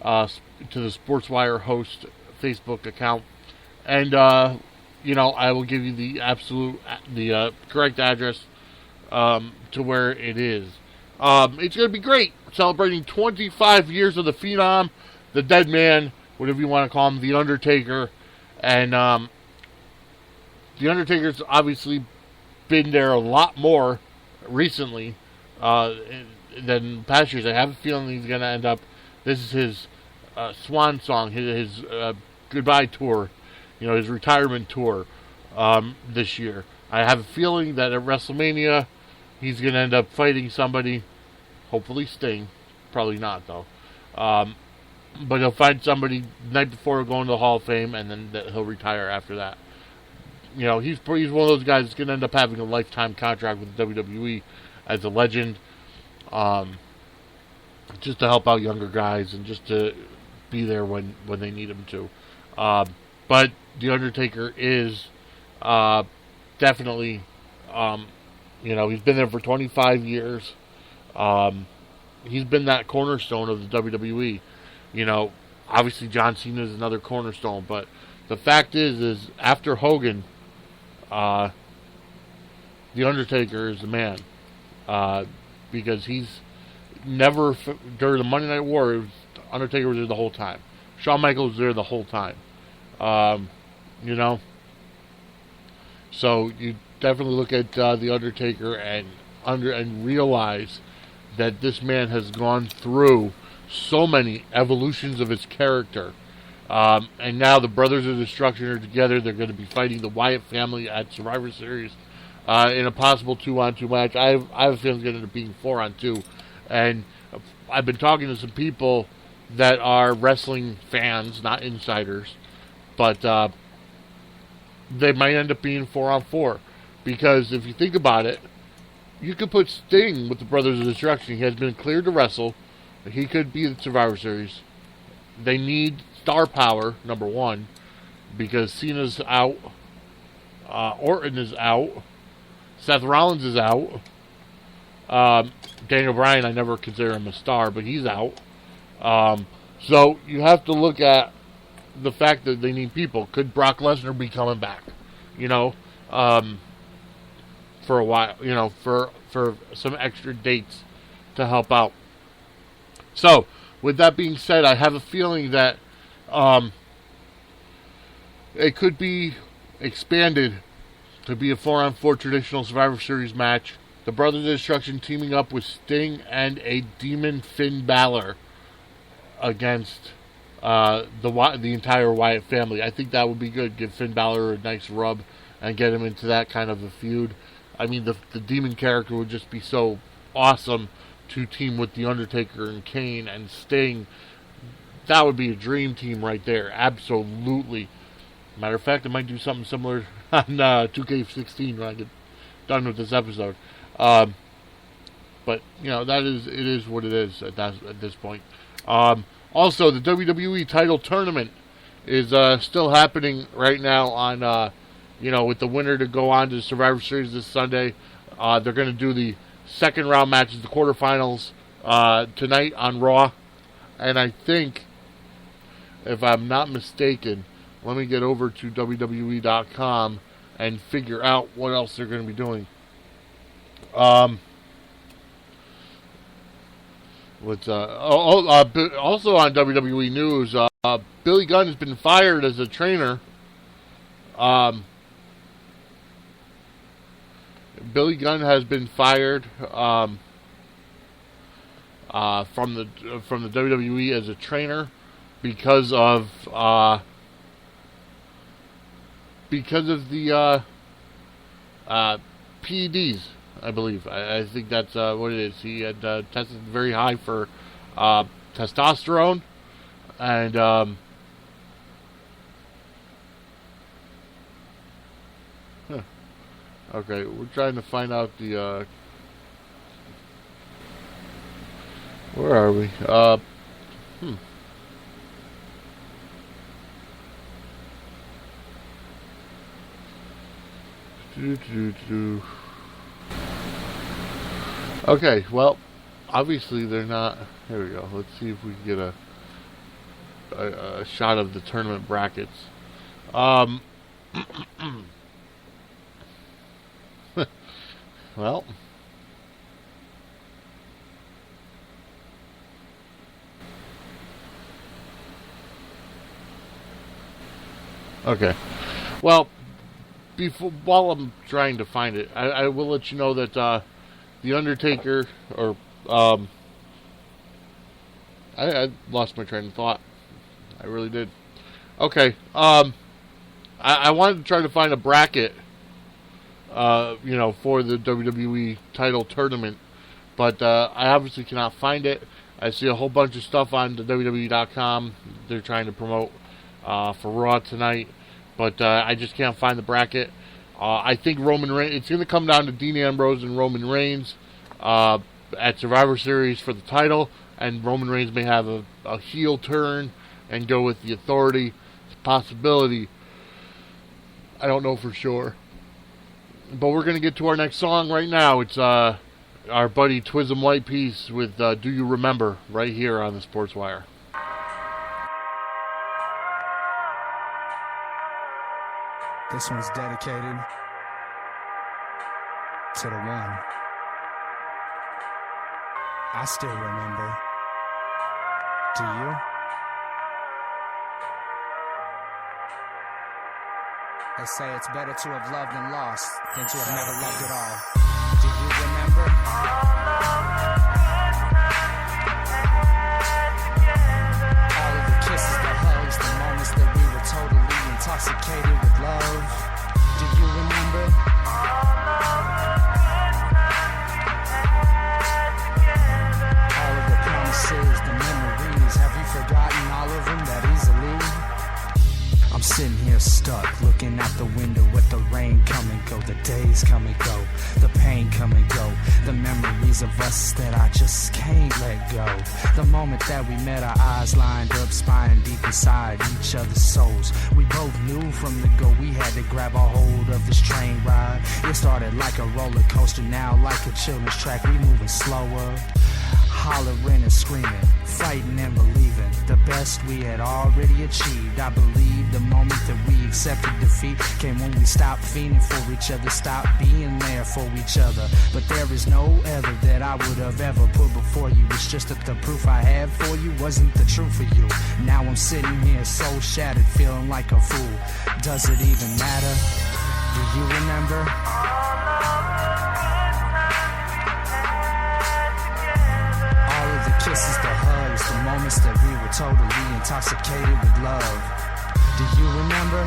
to the Sportswire host Facebook account. And, I will give you the correct address to where it is. It's going to be great. Celebrating 25 years of the Phenom, the Dead Man, whatever you want to call him, the Undertaker. And the Undertaker's obviously been there a lot more recently than past years. I have a feeling he's going to end up... This is his swan song, his goodbye tour. His retirement tour this year. I have a feeling that at WrestleMania, he's going to end up fighting somebody, hopefully Sting. Probably not, though. But he'll fight somebody the night before going to the Hall of Fame, and then he'll retire after that. He's one of those guys that's going to end up having a lifetime contract with WWE as a legend, just to help out younger guys and just to be there when they need him to. But The Undertaker is definitely, he's been there for 25 years. He's been that cornerstone of the WWE. Obviously John Cena is another cornerstone, but the fact is after Hogan, The Undertaker is the man. Because he's never, during the Monday Night War, Undertaker was there the whole time. Shawn Michaels was there the whole time. So you definitely look at The Undertaker and realize that this man has gone through so many evolutions of his character. And now the Brothers of Destruction are together. They're going to be fighting the Wyatt family at Survivor Series in a possible 2-on-2 match. I have a feeling it's going to end up being 4-on-2. And I've been talking to some people that are wrestling fans, not insiders, but they might end up being 4-on-4. Because if you think about it, you could put Sting with the Brothers of Destruction. He has been cleared to wrestle. He could be the Survivor Series. They need star power, number one, because Cena's out. Orton is out. Seth Rollins is out. Daniel Bryan, I never consider him a star, but he's out. So you have to look at the fact that they need people. Could Brock Lesnar be coming back? For a while, for some extra dates to help out. So, with that being said, I have a feeling that it could be expanded to be a 4-on-4 traditional Survivor Series match. The Brothers of Destruction teaming up with Sting and a Demon Finn Balor against the entire Wyatt family. I think that would be good. Give Finn Balor a nice rub and get him into that kind of a feud. I mean, the Demon character would just be so awesome to team with The Undertaker and Kane and Sting. That would be a dream team right there. Absolutely. Matter of fact, I might do something similar on 2K16 when I get done with this episode. But, it is what it is at this point. Also, the WWE title tournament is still happening right now on, with the winner to go on to the Survivor Series this Sunday. They're going to do the second round matches, the quarterfinals, tonight on Raw. And I think, if I'm not mistaken, let me get over to WWE.com and figure out what else they're going to be doing. Also on WWE News, Billy Gunn has been fired as a trainer. Billy Gunn has been fired from the WWE as a trainer because of the PEDs, I believe. I think that's what it is. He had tested very high for testosterone, and okay, we're trying to find out the where are we? Okay, well, obviously they're not. Here we go. Let's see if we can get a shot of the tournament brackets. Well, okay. Well, while I'm trying to find it, I will let you know that The Undertaker, or I lost my train of thought. I really did. Okay. I wanted to try to find a bracket, for the WWE title tournament, but I obviously cannot find it. I see a whole bunch of stuff on the WWE.com. They're trying to promote for Raw tonight, but I just can't find the bracket. I think Roman Reigns, it's going to come down to Dean Ambrose and Roman Reigns at Survivor Series for the title, and Roman Reigns may have a heel turn and go with the Authority. It's a possibility. I don't know for sure. But we're going to get to our next song right now. It's our buddy Twism White Peace with Do You Remember, right here on the Sportswire. This one's dedicated to the one I still remember. Do you? They say it's better to have loved and lost than to have never loved at all. Do you remember? All of the kisses, the hugs, the moments that we were totally intoxicated with love. Do you remember? All of the promises, the memories, have you forgotten all of them that easily? I'm sitting here stuck, looking out the window at the rain come and go, the days come and go, the pain come and go, the memories of us that I just can't let go. The moment that we met, our eyes lined up, spying deep inside each other's souls. We both knew from the go we had to grab a hold of this train ride. It started like a roller coaster, now like a children's track, we moving slower. Hollering and screaming, fighting and believing the best we had already achieved. I believe the moment that we accepted defeat came when we stopped fiending for each other, stopped being there for each other. But there is no other that I would have ever put before you. It's just that the proof I had for you wasn't the truth for you. Now I'm sitting here so shattered, feeling like a fool. Does it even matter? Do you remember? Kisses, the hugs, the moments that we were totally intoxicated with love. Do you remember?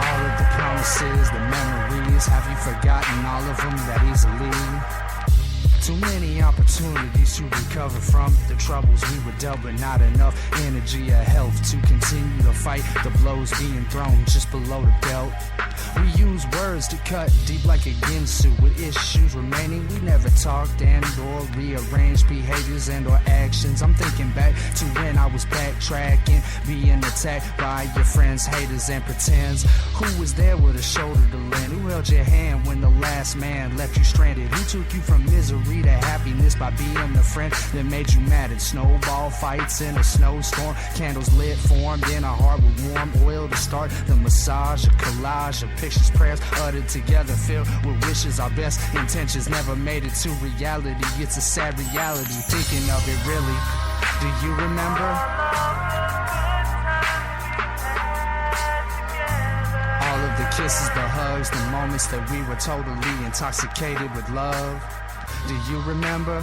All of the promises, the memories, have you forgotten all of them that easily? Too many opportunities to recover from the troubles we were dealt, but not enough energy or health to continue to fight the blows being thrown just below the belt. We use words to cut deep like a ginsu. With issues remaining, we never talked and or rearranged behaviors and or actions. I'm thinking back to when I was backtracking, being attacked by your friends, haters, and pretends. Who was there with a shoulder to lend? Who held your hand when the last man left you stranded? Who took you from misery to happiness by being the friend that made you mad at snowball fights in a snowstorm? Candles lit, formed in a heart with warm oil to start the massage, a collage of pictures, prayers uttered together, filled with wishes. Our best intentions never made it to reality. It's a sad reality, thinking of it really. Do you remember? All of the kisses, the hugs, the moments that we were totally intoxicated with love. Do you remember?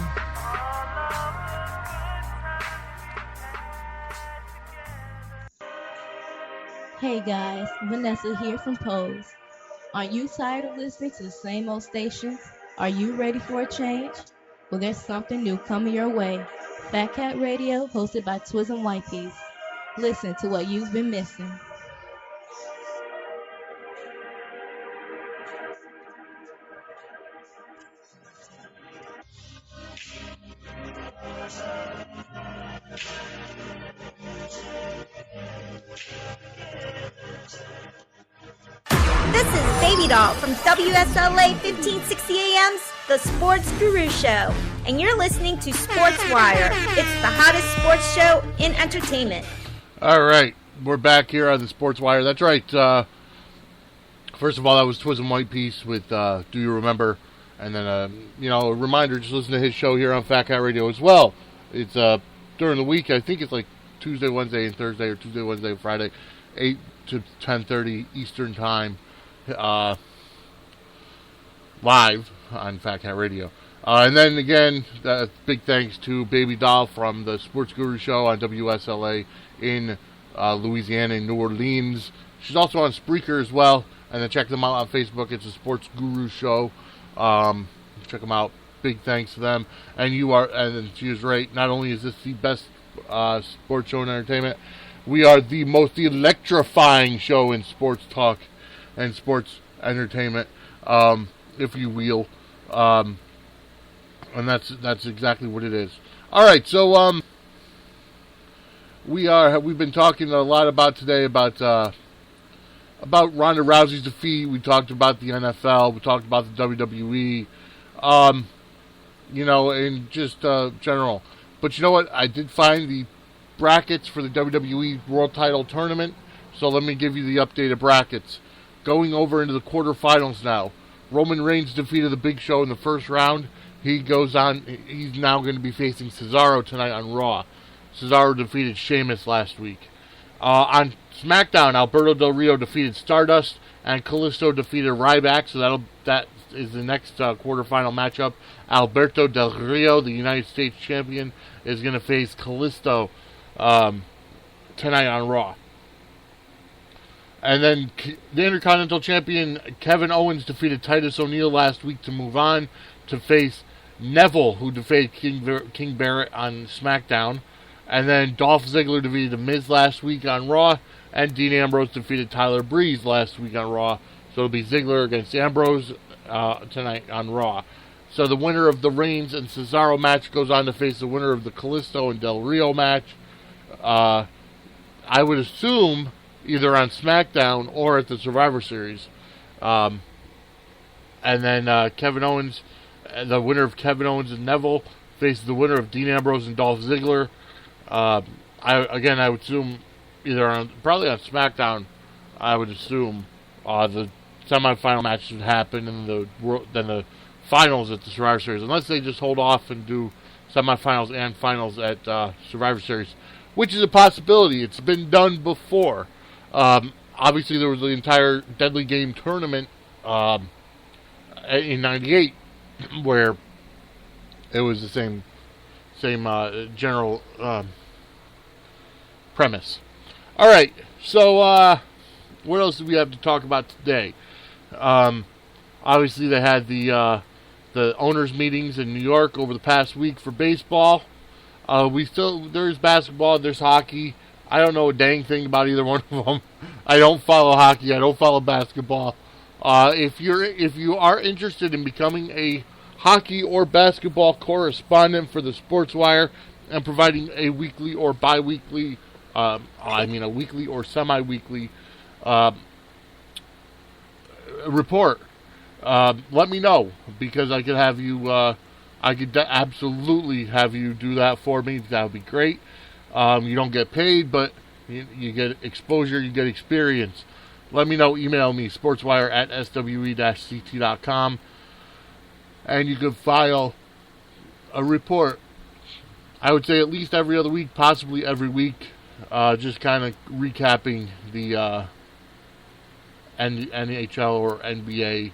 Hey guys, Vanessa here from Pose. Are you tired of listening to the same old stations? Are you ready for a change? Well, there's something new coming your way. Fat Cat Radio, hosted by Twism White Peas. Listen to what you've been missing. This is Baby Doll from WSLA 1560 AM's The Sports Guru Show, and you're listening to Sportswire. It's the hottest sports show in entertainment. All right, we're back here on the Sportswire. That's right. First of all, that was Twism White Piece with Do You Remember? And then, a reminder, just listen to his show here on Fat Cat Radio as well. It's during the week. I think it's like Tuesday, Wednesday, and Thursday, or Tuesday, Wednesday, and Friday, 8 to 10:30 Eastern Time. Live on Fat Cat Radio. And then again, big thanks to Baby Doll from the Sports Guru Show on WSLA in Louisiana, in New Orleans. She's also on Spreaker as well. And then check them out on Facebook. It's a Sports Guru Show. Check them out. Big thanks to them. And she is right. Not only is this the best sports show in entertainment, we are the most electrifying show in sports talk and sports entertainment, if you will, and that's exactly what it is. All right, so we've been talking a lot about today about Ronda Rousey's defeat. We talked about the NFL. We talked about the WWE, in just general. But you know what? I did find the brackets for the WWE World Title Tournament. So let me give you the updated brackets. Going over into the quarterfinals now. Roman Reigns defeated the Big Show in the first round. He goes on. He's now going to be facing Cesaro tonight on Raw. Cesaro defeated Sheamus last week. On SmackDown, Alberto Del Rio defeated Stardust, and Kalisto defeated Ryback. So that is the next quarterfinal matchup. Alberto Del Rio, the United States champion, is going to face Kalisto tonight on Raw. And then the Intercontinental Champion Kevin Owens defeated Titus O'Neil last week to move on to face Neville, who defeated King Barrett on SmackDown. And then Dolph Ziggler defeated The Miz last week on Raw. And Dean Ambrose defeated Tyler Breeze last week on Raw. So it'll be Ziggler against Ambrose tonight on Raw. So the winner of the Reigns and Cesaro match goes on to face the winner of the Kalisto and Del Rio match. I would assume either on SmackDown or at the Survivor Series. And then Kevin Owens, the winner of Kevin Owens and Neville, faces the winner of Dean Ambrose and Dolph Ziggler. I would assume probably on SmackDown, I would assume the semifinal match should happen and then the finals at the Survivor Series, unless they just hold off and do semifinals and finals at Survivor Series, which is a possibility. It's been done before. Obviously, there was the entire Deadly Game tournament in '98, where it was the same general premise. All right, so what else do we have to talk about today? Obviously, they had the the owners' meetings in New York over the past week for baseball. There's basketball, there's hockey. I don't know a dang thing about either one of them. I don't follow hockey. I don't follow basketball. If you are interested in becoming a hockey or basketball correspondent for the Sportswire and providing a weekly or bi-weekly, a weekly or semi-weekly report, let me know, because I could have you. I could absolutely have you do that for me. That would be great. You don't get paid, but you get exposure, you get experience. Let me know. Email me, sportswire@swe-ct.com, and you can file a report. I would say at least every other week, possibly every week, just kind of recapping the NHL or NBA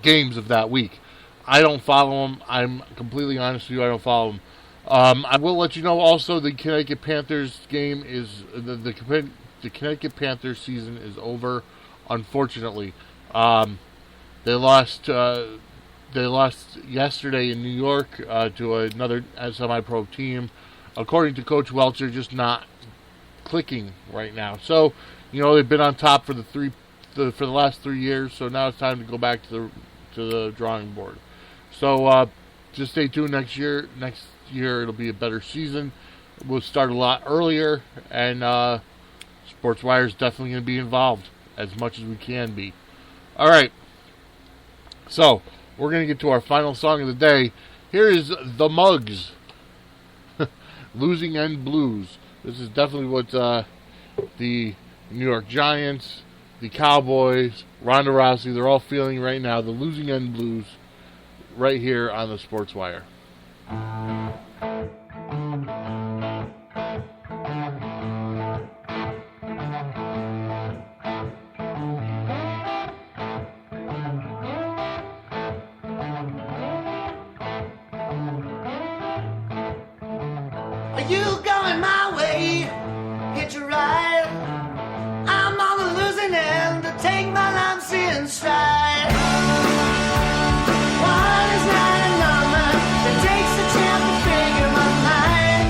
games of that week. I don't follow them. I'm completely honest with you. I don't follow them. I will let you know also the Connecticut Panthers game is the Connecticut Panthers season is over. Unfortunately, they lost yesterday in New York to another semi-pro team. According to Coach Welcher, just not clicking right now. So they've been on top for the last 3 years. So now it's time to go back to the drawing board. So just stay tuned next year. Next year it'll be a better season. We'll start a lot earlier, and Sportswire is definitely going to be involved as much as we can be. All right. So we're going to get to our final song of the day. Here is The Mugs, Losing End Blues. This is definitely what the New York Giants, the Cowboys, Ronda Rousey, they're all feeling right now. The losing end blues right here on the Sportswire. Are you going my way? Hitch a ride. I'm on the losing end to take my lumps in stride. One is not a number that takes a chance to figure my mind.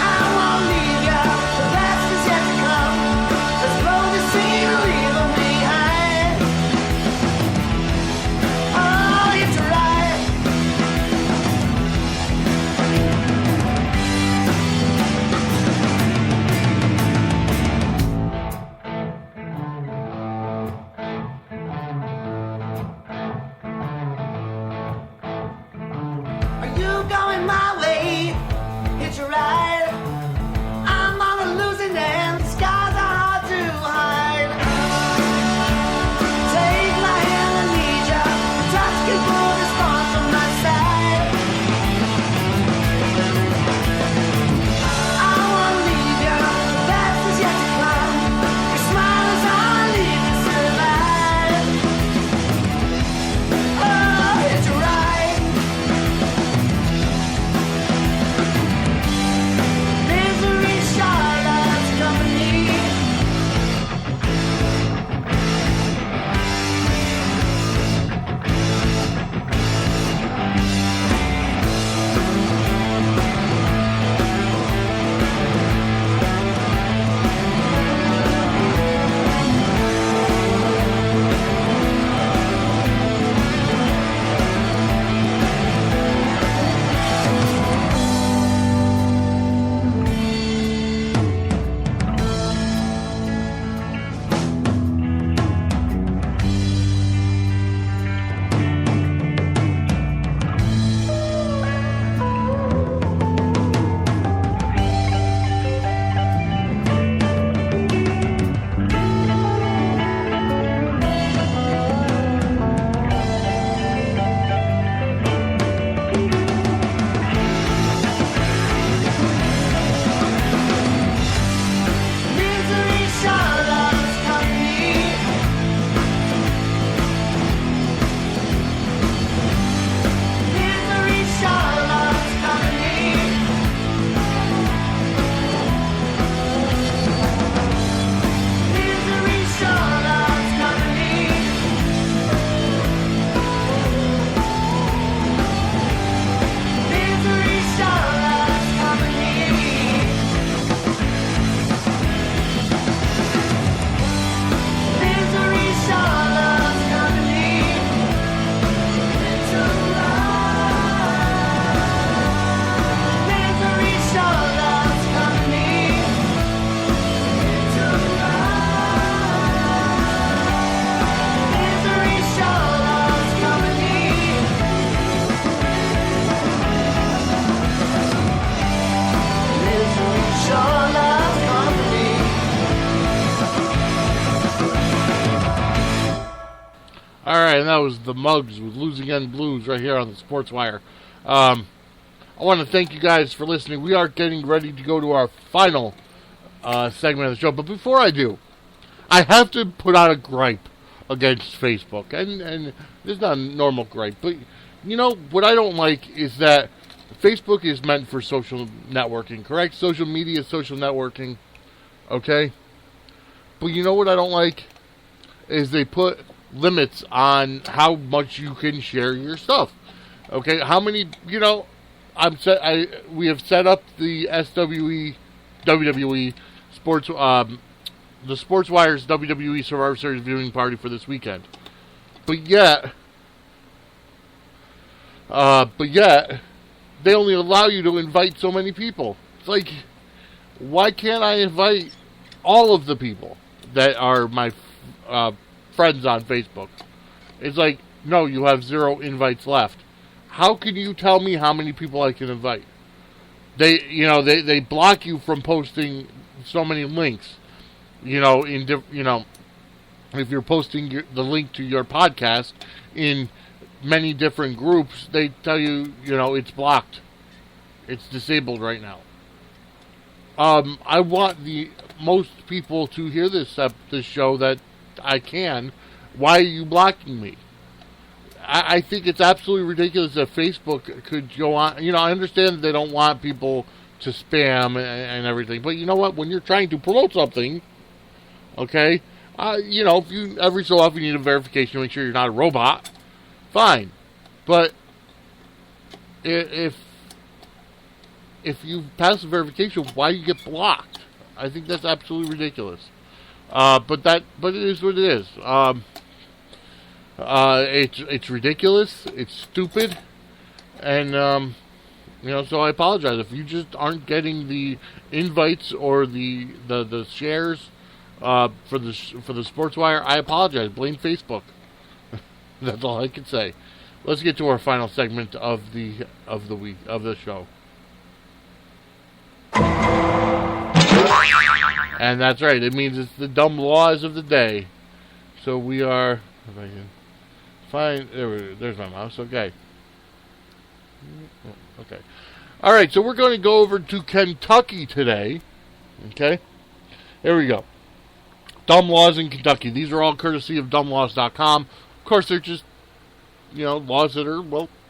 I won't leave ya, the best is yet to come. Let's blow the scene and leave them behind. Oh, hitch a ride. right, and that was the Mugs with Losing End Blues right here on the Sportswire. I want to thank you guys for listening. We are getting ready to go to our final segment of the show, but before I do, I have to put out a gripe against Facebook, and this is not a normal gripe, but you know, what I don't like is that Facebook is meant for social networking, correct? Social media is social networking, okay? But you know what I don't like? Is they put limits on how much you can share your stuff. Okay, how many, you know, we have set up the WWE Sports, the Sportswire's WWE Survivor Series viewing party for this weekend. But yet, they only allow you to invite so many people. It's like, why can't I invite all of the people that are my friends on Facebook? It's like, no, you have 0 invites left. How can you tell me how many people I can invite? They block you from posting so many links. If you're posting the link to your podcast in many different groups, they tell you, it's blocked. It's disabled right now. I want the most people to hear this show that I can. Why are you blocking me? I think it's absolutely ridiculous that Facebook could go on. I understand that they don't want people to spam and everything, but you know what? When you're trying to promote something, okay, if you every so often need a verification to make sure you're not a robot, fine. But if you pass the verification, why do you get blocked? I think that's absolutely ridiculous. But it is what it is. It's ridiculous. It's stupid, and so I apologize if you just aren't getting the invites or the shares for the Sportswire. I apologize. Blame Facebook. That's all I can say. Let's get to our final segment of the week of the show. And that's right. It means it's the dumb laws of the day. So we are. If I can find there's my mouse. Okay. Okay. All right. So we're going to go over to Kentucky today. Okay. Here we go. Dumb laws in Kentucky. These are all courtesy of dumblaws.com. Of course, they're just laws that are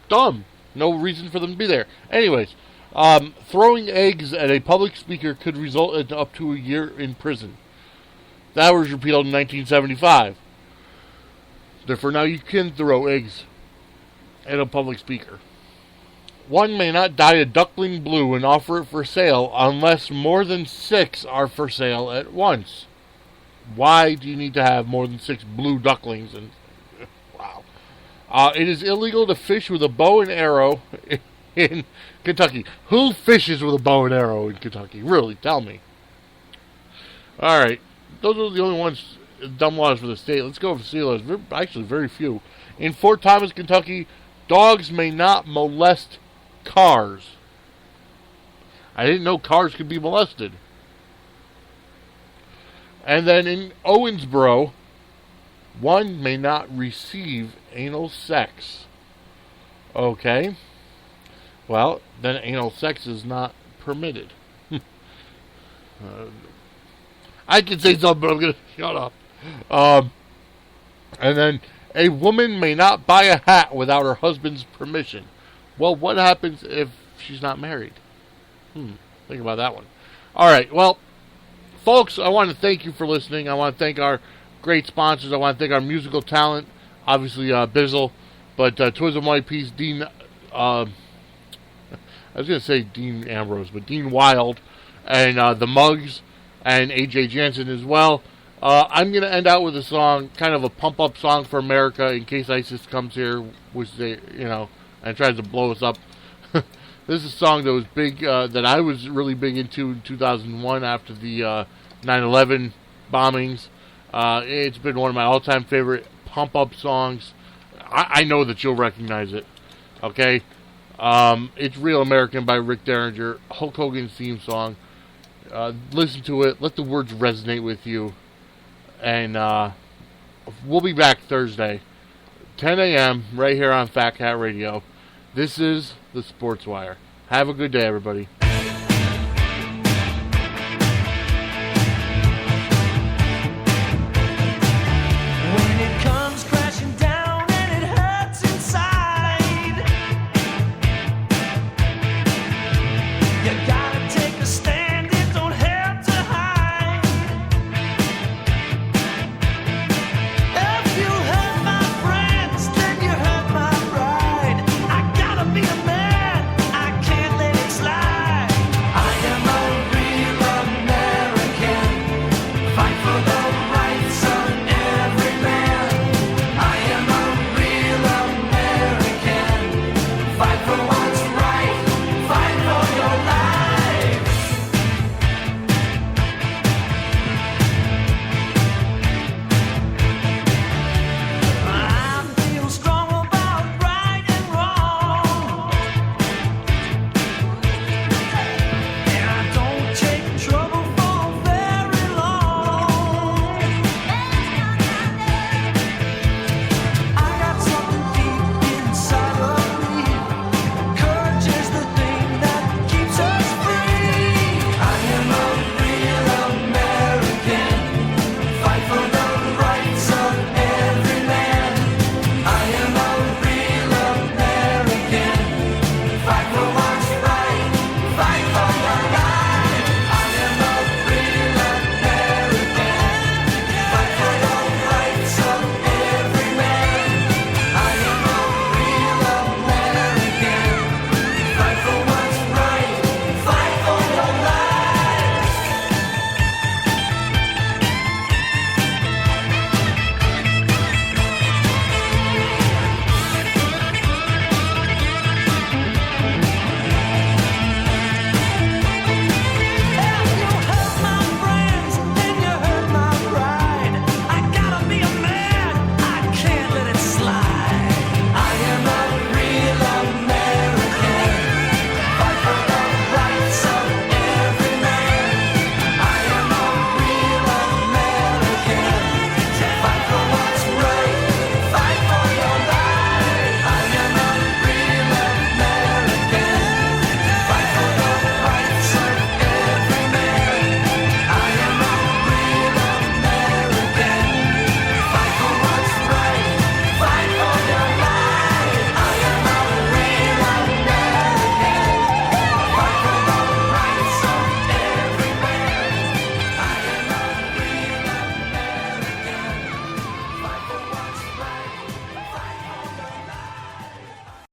dumb. No reason for them to be there. Anyways. Throwing eggs at a public speaker could result in up to a year in prison. That was repealed in 1975. Therefore, now you can throw eggs at a public speaker. One may not dye a duckling blue and offer it for sale unless more than 6 are for sale at once. Why do you need to have more than 6 blue ducklings? And wow. It is illegal to fish with a bow and arrow in Kentucky. Who fishes with a bow and arrow in Kentucky? Really, tell me. Alright. Those are the only ones, dumb laws for the state. Let's go over the sea laws. Actually, very few. In Fort Thomas, Kentucky, dogs may not molest cars. I didn't know cars could be molested. And then in Owensboro, one may not receive anal sex. Okay. Well, then anal sex is not permitted. I can say something, but I'm going to shut up. And then, a woman may not buy a hat without her husband's permission. Well, what happens if she's not married? Think about that one. All right, well, folks, I want to thank you for listening. I want to thank our great sponsors. I want to thank our musical talent, obviously Bizzle, but Twism White Peace, Dean... I was going to say Dean Ambrose, but Dean Wild, and the Mugs, and AJ Jansen as well. I'm going to end out with a song, kind of a pump-up song for America, in case ISIS comes here, which they, and tries to blow us up. This is a song that was big, that I was really big into in 2001 after the 9/11 bombings. It's been one of my all-time favorite pump-up songs. I know that you'll recognize it, okay? It's Real American by Rick Derringer, Hulk Hogan's theme song. Listen to it, let the words resonate with you, and we'll be back Thursday 10 a.m. right here on Fat Cat Radio. This is the Sportswire. Have a good day, everybody.